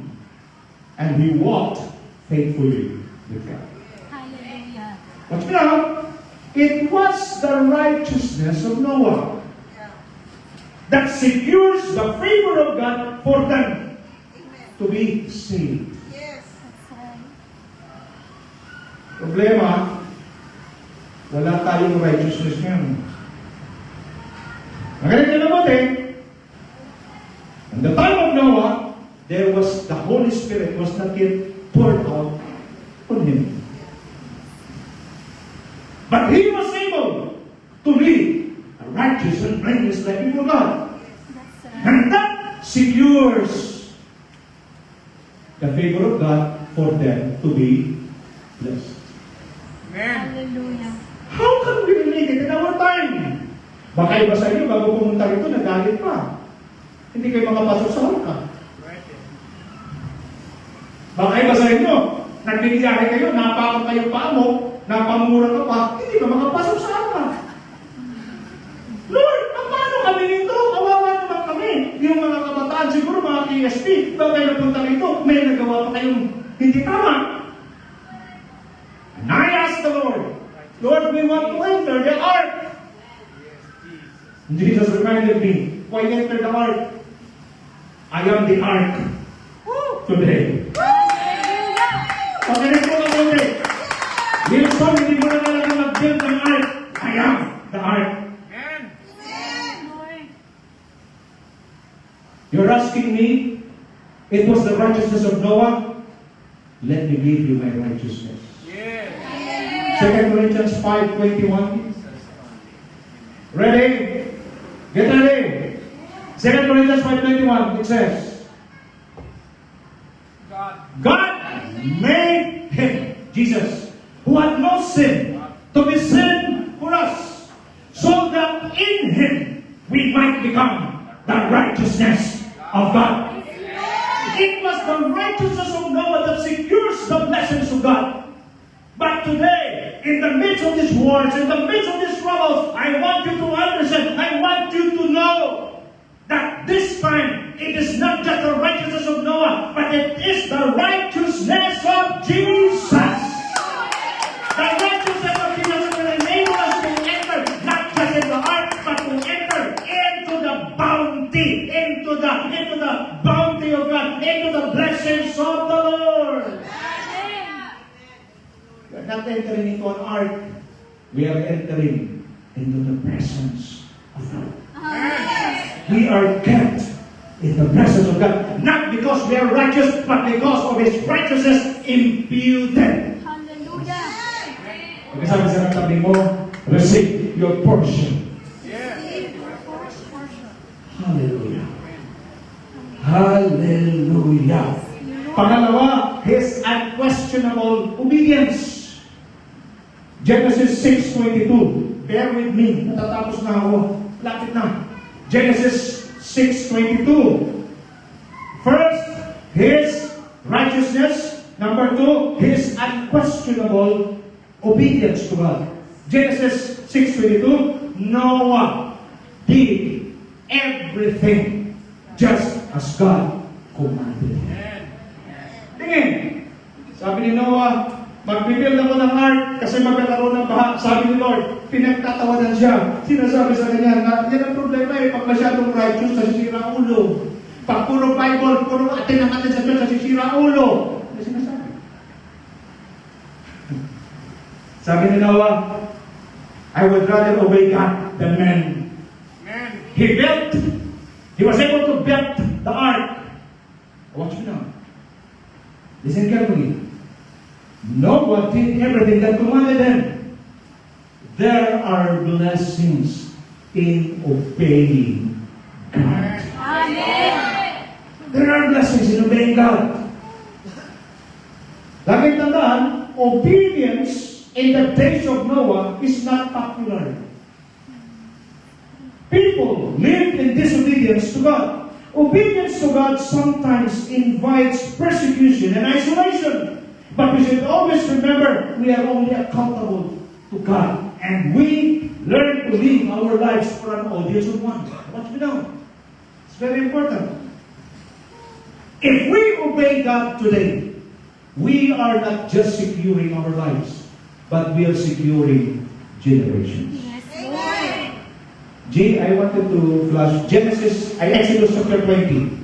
and he walked faithfully with God. Hallelujah. But now, it was the righteousness of Noah that secures the favor of God for them to be saved. That's right. Problema, wala tayong righteousness ngayon. Magaling na naman in the time of Noah, there was the Holy Spirit was not yet poured out on him. But he was able to live a righteous and blameless life before God. That's right. And that secures the favor of God for them to be blessed. Hallelujah. How can we make it in our time? Baka iba sa inyo, bago pumunta rito, nagalit pa. Hindi kayo makapasok sa harap. Baka iba sa inyo, nagbibiyahe kayo, napakot kayo pa mo, napamura ka pa, hindi ka makapasok sa harap. Lord, paano kami nito? Kawawa naman kami. Yung mga kabataan, siguro mga KSP, bago kayo napunta rito, may nagawa pa kayong hindi tama. And I asked the Lord, we want to enter the ark. Jesus reminded me, why enter the ark? I am the ark. today. Pagkalit mo ng today. Wilson, hindi mo na talaga mag-build ng ark. I am the ark. You're asking me, it was the righteousness of Noah? Let me give you my righteousness. 2 Corinthians 5:21. Ready? Get ready. 2 Corinthians 5:21, it says, God made him, Jesus, who had no sin, to be sin for us, so that in him we might become the righteousness of God. It was the righteousness of Noah that secures the blessings of God. But today, in the midst of these wars, in the midst of these troubles, I want you to understand, I want you to know that this time, it is not just the righteousness of Noah, but it is the righteousness of Jesus. The righteousness of Jesus will enable us to enter, not just in the ark, but to enter into the bounty, into the bounty of God, into the blessings of the Lord. We are not entering into an ark. We are entering into the presence of God. We are kept in the presence of God, not because we are righteous, but because of His righteousness imputed. Pagkasabi sa tabi mo, receive your portion. Hallelujah. Hallelujah. Pangalawa, His unquestionable obedience. Genesis 6:22. Bear with me. Natatapos na ako. Lapit na. Genesis 6:22. First, His righteousness. Number 2, His unquestionable obedience to God. Genesis 6:22. Noah did everything just as God commanded him. Tingin. Sabi ni Noah, magbibuild ako ng ark kasi magkakaroon ng baha. Sabi ni Lord, pinagtatawanan siya. Sinasabi sa kanya na yan ang problema pag masyadong righteous, nasisira ulo. Pag puro Bible, puro atin ang atin sa Diyos, nasisira ulo. Ano sinasabi? Sabi ni Noah, I would rather obey God than men. He was able to build the ark. Watch me now. Listen carefully. Noah did everything that commanded him. There are blessings in obeying God. There are blessings in obeying God. Laging tandaan, obedience in the days of Noah is not popular. People lived in disobedience to God. Obedience to God sometimes invites persecution and isolation. But we should always remember we are only accountable to God. And we learn to live our lives for an audience of one. What we know? It's very important. If we obey God today, we are not just securing our lives, but we are securing generations. G, I wanted to flash Exodus chapter 20.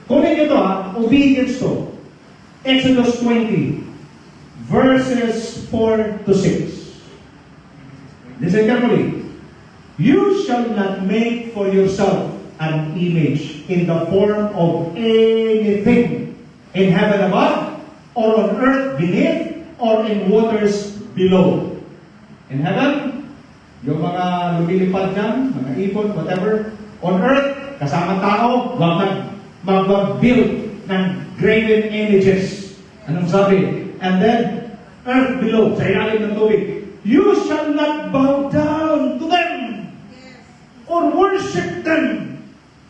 Kunin nyo to obedience to. Exodus 20, verses 4 to 6. Listen carefully. You shall not make for yourself an image in the form of anything in heaven above, or on earth beneath, or in waters below. In heaven, yung mga lumilipad dyan, mga ibon, whatever. On earth, kasama tao, wag mag-build ng graven images. Anong sabi? And then, earth below, sa ilalim ng tubig. You shall not bow down to them or worship them.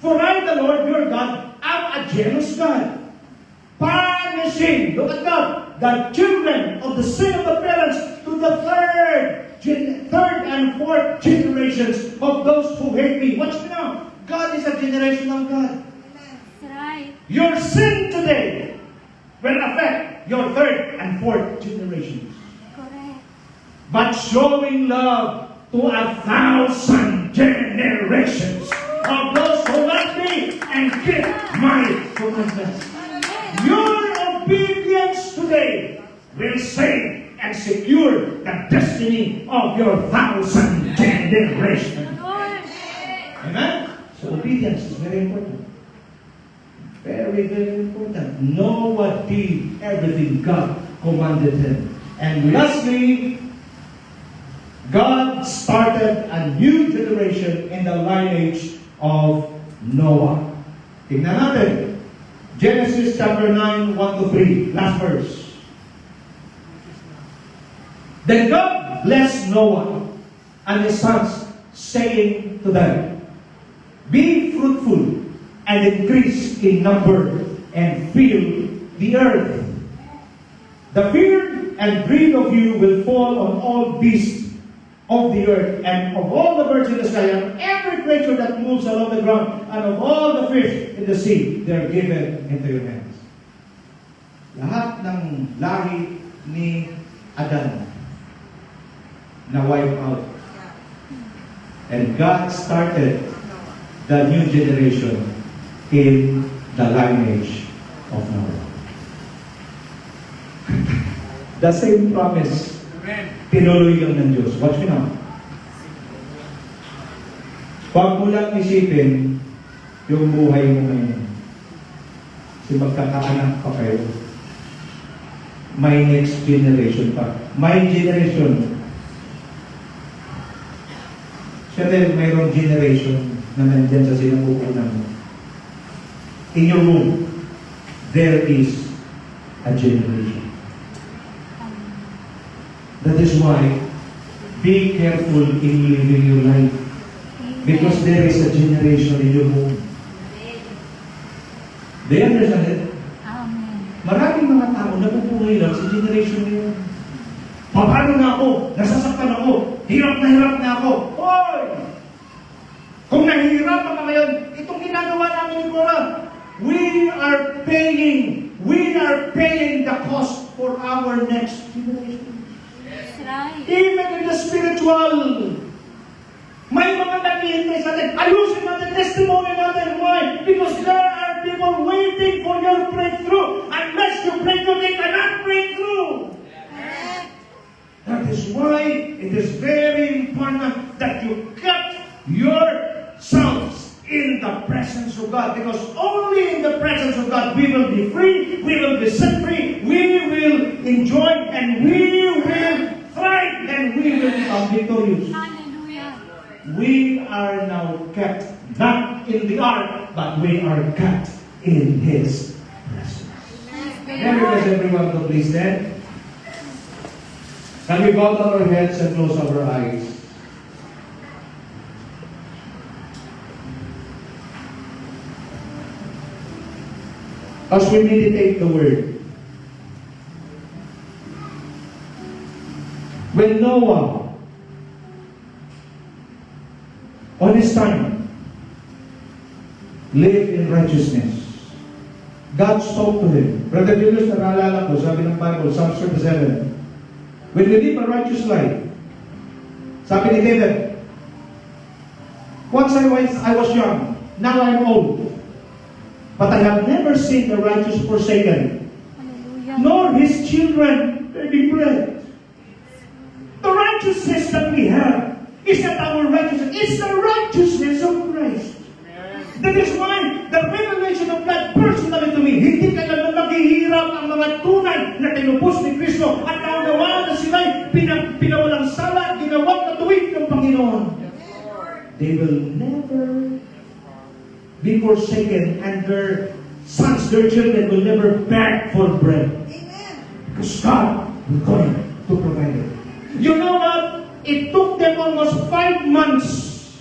For I, the Lord your God, am a jealous God, punishing, look at God, the children of the sin of the parents to the third and fourth generations of those who hate me. Watch me now. God is a generational God. That's right. Your sin today will affect your third and fourth generations. Correct. But showing love to 1,000 generations of those who love me and keep my commandments. You of your 1,000 generation. Amen? So obedience is very important. Very, very important. Noah did everything God commanded him. And lastly, God started a new generation in the lineage of Noah. Tingnan natin. Genesis chapter 9, 1 to 3. Last verse. Then God blessed Noah and his sons, saying to them, be fruitful and increase in number and fill the earth. The fear and greed of you will fall on all beasts of the earth, and of all the birds in the sky, and every creature that moves along the ground, and of all the fish in the sea, they are given into your hands. Lahat ng lahi ni Adan na wipe out. And God started the new generation in the lineage of Noah. The same promise, tinuloy lang ng Diyos. Watch me now. Huwag mo lang isipin yung buhay mo ngayon. Kasi magkakaanak pa kayo. May next generation pa. May generation. Siyempre, mayroong generation na nandyan sa sinapupunan mo. In your womb, there is a generation. That is why, be careful in living your life. Because there is a generation in your womb. Do you understand it? Maraming mga tao nabubuhay lang sa generation na yun. Paano na ako? Nasasaktan ako. Hirap na ako. Hoy! Kung nahihirapan ka ngayon, itong ginagawa namin ni Cora, we are paying the cost for our next generation. Even in the spiritual, may mga naghihintay sa atin. Ayusin natin testimony natin. Why? Because there are people waiting for your breakthrough. Unless you break through, they cannot break through. That is why it is very important that you keep yourselves in the presence of God. Because only in the presence of God we will be free, we will be set free, we will enjoy, and we will thrive, and we will become victorious. We are now kept not in the ark, but we are kept in His presence. Can we bless everyone to please stand? Can we bow down our heads and close our eyes? As we meditate the Word, when Noah, on his time, lived in righteousness, God spoke to him. Brother Julius, naalala ko, sabi ng Bible, Psalm 37, when we live a righteous life, sabi ni David, once I was young, now I'm old, but I have never seen the righteous forsaken, nor his children begging bread. The righteousness that we have is not our righteousness, it's the righteousness of Christ. That is why the revelation of God personally to me, hindi ka na naghihirap ang mga tunay na tinubos ni Kristo at naunawa na sila'y pinawalang sala, ginawang katuwid ng Panginoon. They will never be forsaken, and their sons, their children will never beg for bread. Because God will going to provide it. You know what? It took them almost 5 months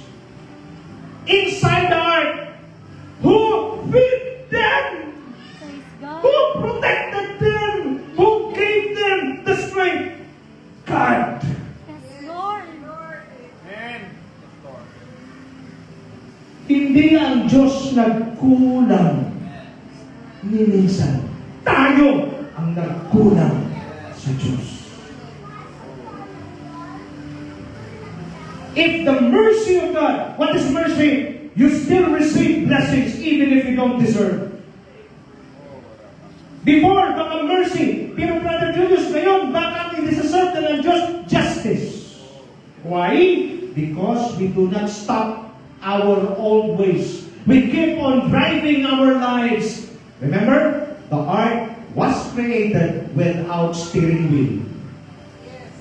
inside the ark. Who fed them? Who protected them? Who gave them the strength? God. Hindi ang Diyos nagkulang ni minsan. Tayo ang nagkulang sa Diyos. If the mercy of God, what is mercy? You still receive blessings even if you don't deserve. Before, baka mercy. Pero Brother Julius, ngayon, baka hindi deserve na ng Diyos justice. Why? Because we do not stop our old ways. We keep on driving our lives. Remember, the ark was created without steering wheel.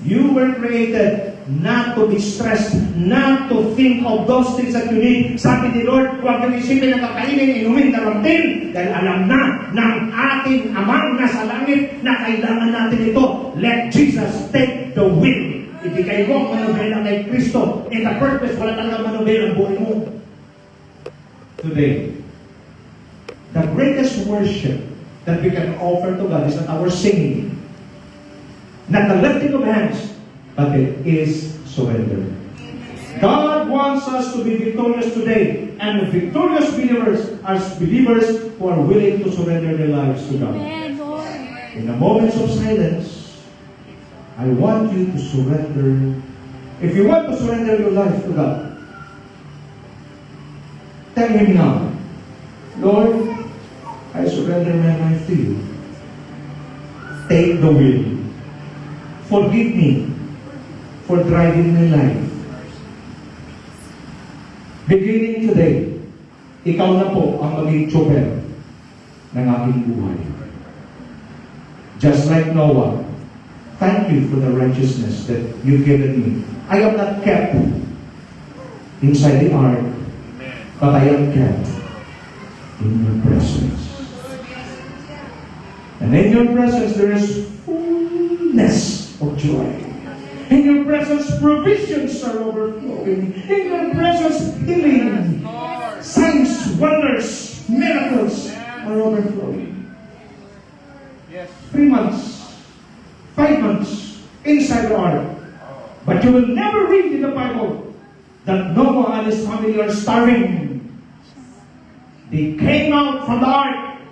You were created not to be stressed, not to think of those things that you need. Sabi ni Lord, huwag nang isipin na kakainin, inumin, dalamtin, dahil alam na ng ating amang nasa langit na kailangan natin ito. Let Jesus take the wheel. Ibigay mo ang manubela kay Kristo. In the purpose, wala talaga manubela ang buhay mo. Today, the greatest worship that we can offer to God is not our singing, not the lifting of hands, but it is surrender. God wants us to be victorious today, and victorious believers are believers who are willing to surrender their lives to God. In the moments of silence, I want you to surrender. If you want to surrender your life to God, tell Him now, Lord, I surrender my life to you. Take the wheel. Forgive me for driving my life. Beginning today, ikaw na po ang maging chauffeur ng aking buhay. Just like Noah, thank you for the righteousness that you've given me. I am not kept inside the ark, but I am kept in your presence. And in your presence there is fullness of joy. In your presence provisions are overflowing. In your presence healing, signs, wonders, miracles are overflowing. 3 months, 5 months inside the ark. But you will never read in the Bible that Noah and his family are starving. They came out from the ark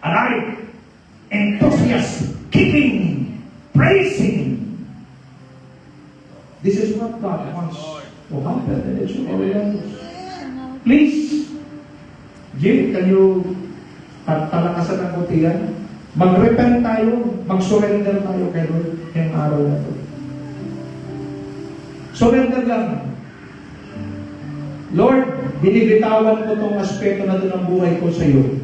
alive, enthusiastic, kicking, praising. This is what God wants to happen in each of our lives. Please, Jim, can you talakasan ng konti yan? Mag-repent tayo, mag-surrender tayo kay Lord ngayong araw na ito. Surrender lang. Lord, binibitawan ko itong aspeto na ito ng buhay ko sa iyo.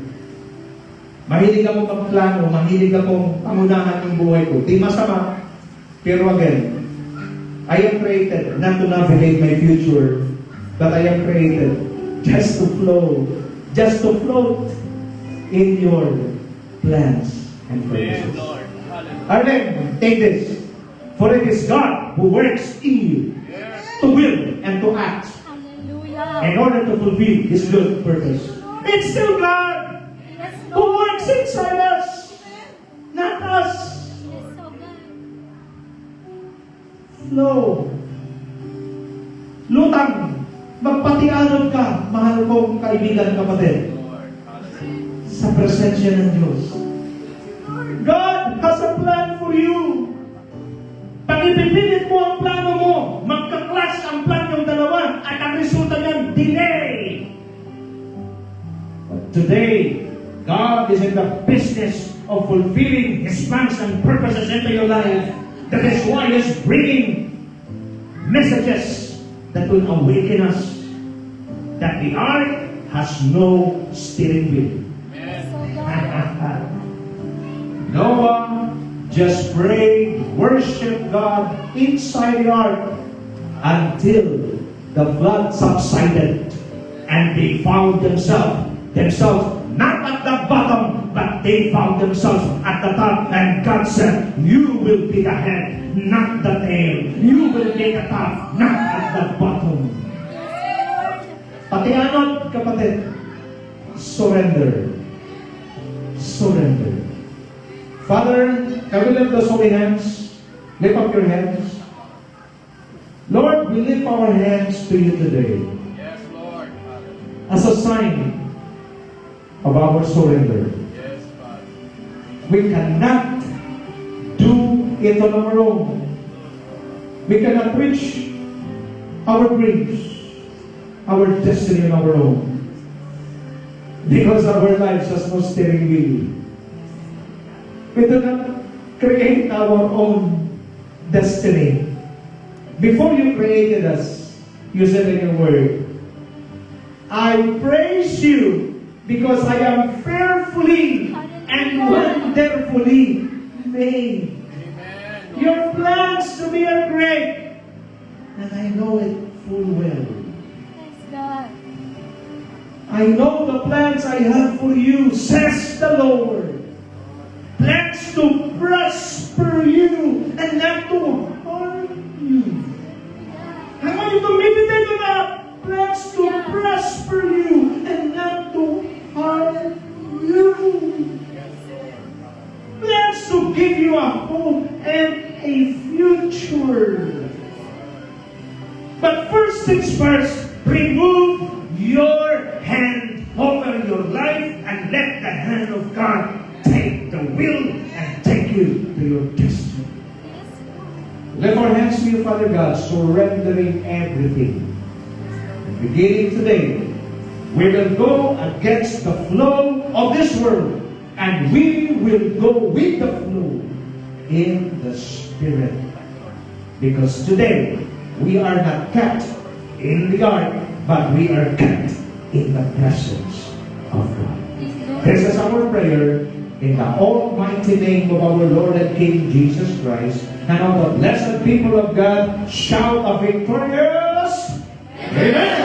Mahilig ako magplano, mahilig akong pangunahan ng buhay ko. Di masama, pero again, I am created not to navigate my future, but I am created just to float in your plans and purposes. Arlen, take this. For it is God who works in you to will and to act in order to fulfill His good purpose. It's still God who works inside us, not us. Flow. Lutang. Magpatianod ka, mahal kong kaibigan, kapatid, sa presensya ng Diyos. God has a plan for you. Pag ipipilit mo ang plano mo, magka-clash ang plan ng dalawa at ang resulta niyan, delay. But today, God is in the business of fulfilling His plans and purposes into your life. That is why He's bringing messages that will awaken us that the ark has no steering wheel. Noah just prayed, worshiped God inside the ark until the flood subsided and they found themselves not at the bottom, but they found themselves at the top. And God said, you will be the head, not the tail. You will be the top, not at the bottom. Patianod, kapatid, surrender. Surrender. Father, can we lift those holy hands? Lift up your hands. Lord, we lift our hands to you today. Yes, Lord. As a sign of our surrender. Yes, Father. We cannot do it on our own. We cannot reach our dreams, our destiny on our own. Because our lives has no steering wheel. We do not create our own destiny. before you created us, you said in your word, I praise you because I am fearfully and wonderfully made. Your plans to me are great, and I know it full well. I know the plans I have for you, says the Lord. Plans to prosper you and not to harm you. I want you to meditate on that. Plans to prosper you and not to harm you. Plans to give you a hope and a future. But first things first, remove your hand over your life and let the hand of God take the will and take you to your destiny. Lift our hands to you, Father God, surrendering everything. And beginning today, we will go against the flow of this world, and we will go with the flow in the Spirit. Because today, we are not kept in the ark, but we are kept in the presence of God. This is our prayer in the almighty name of our Lord and King Jesus Christ. And all the blessed people of God shout a victorious Amen.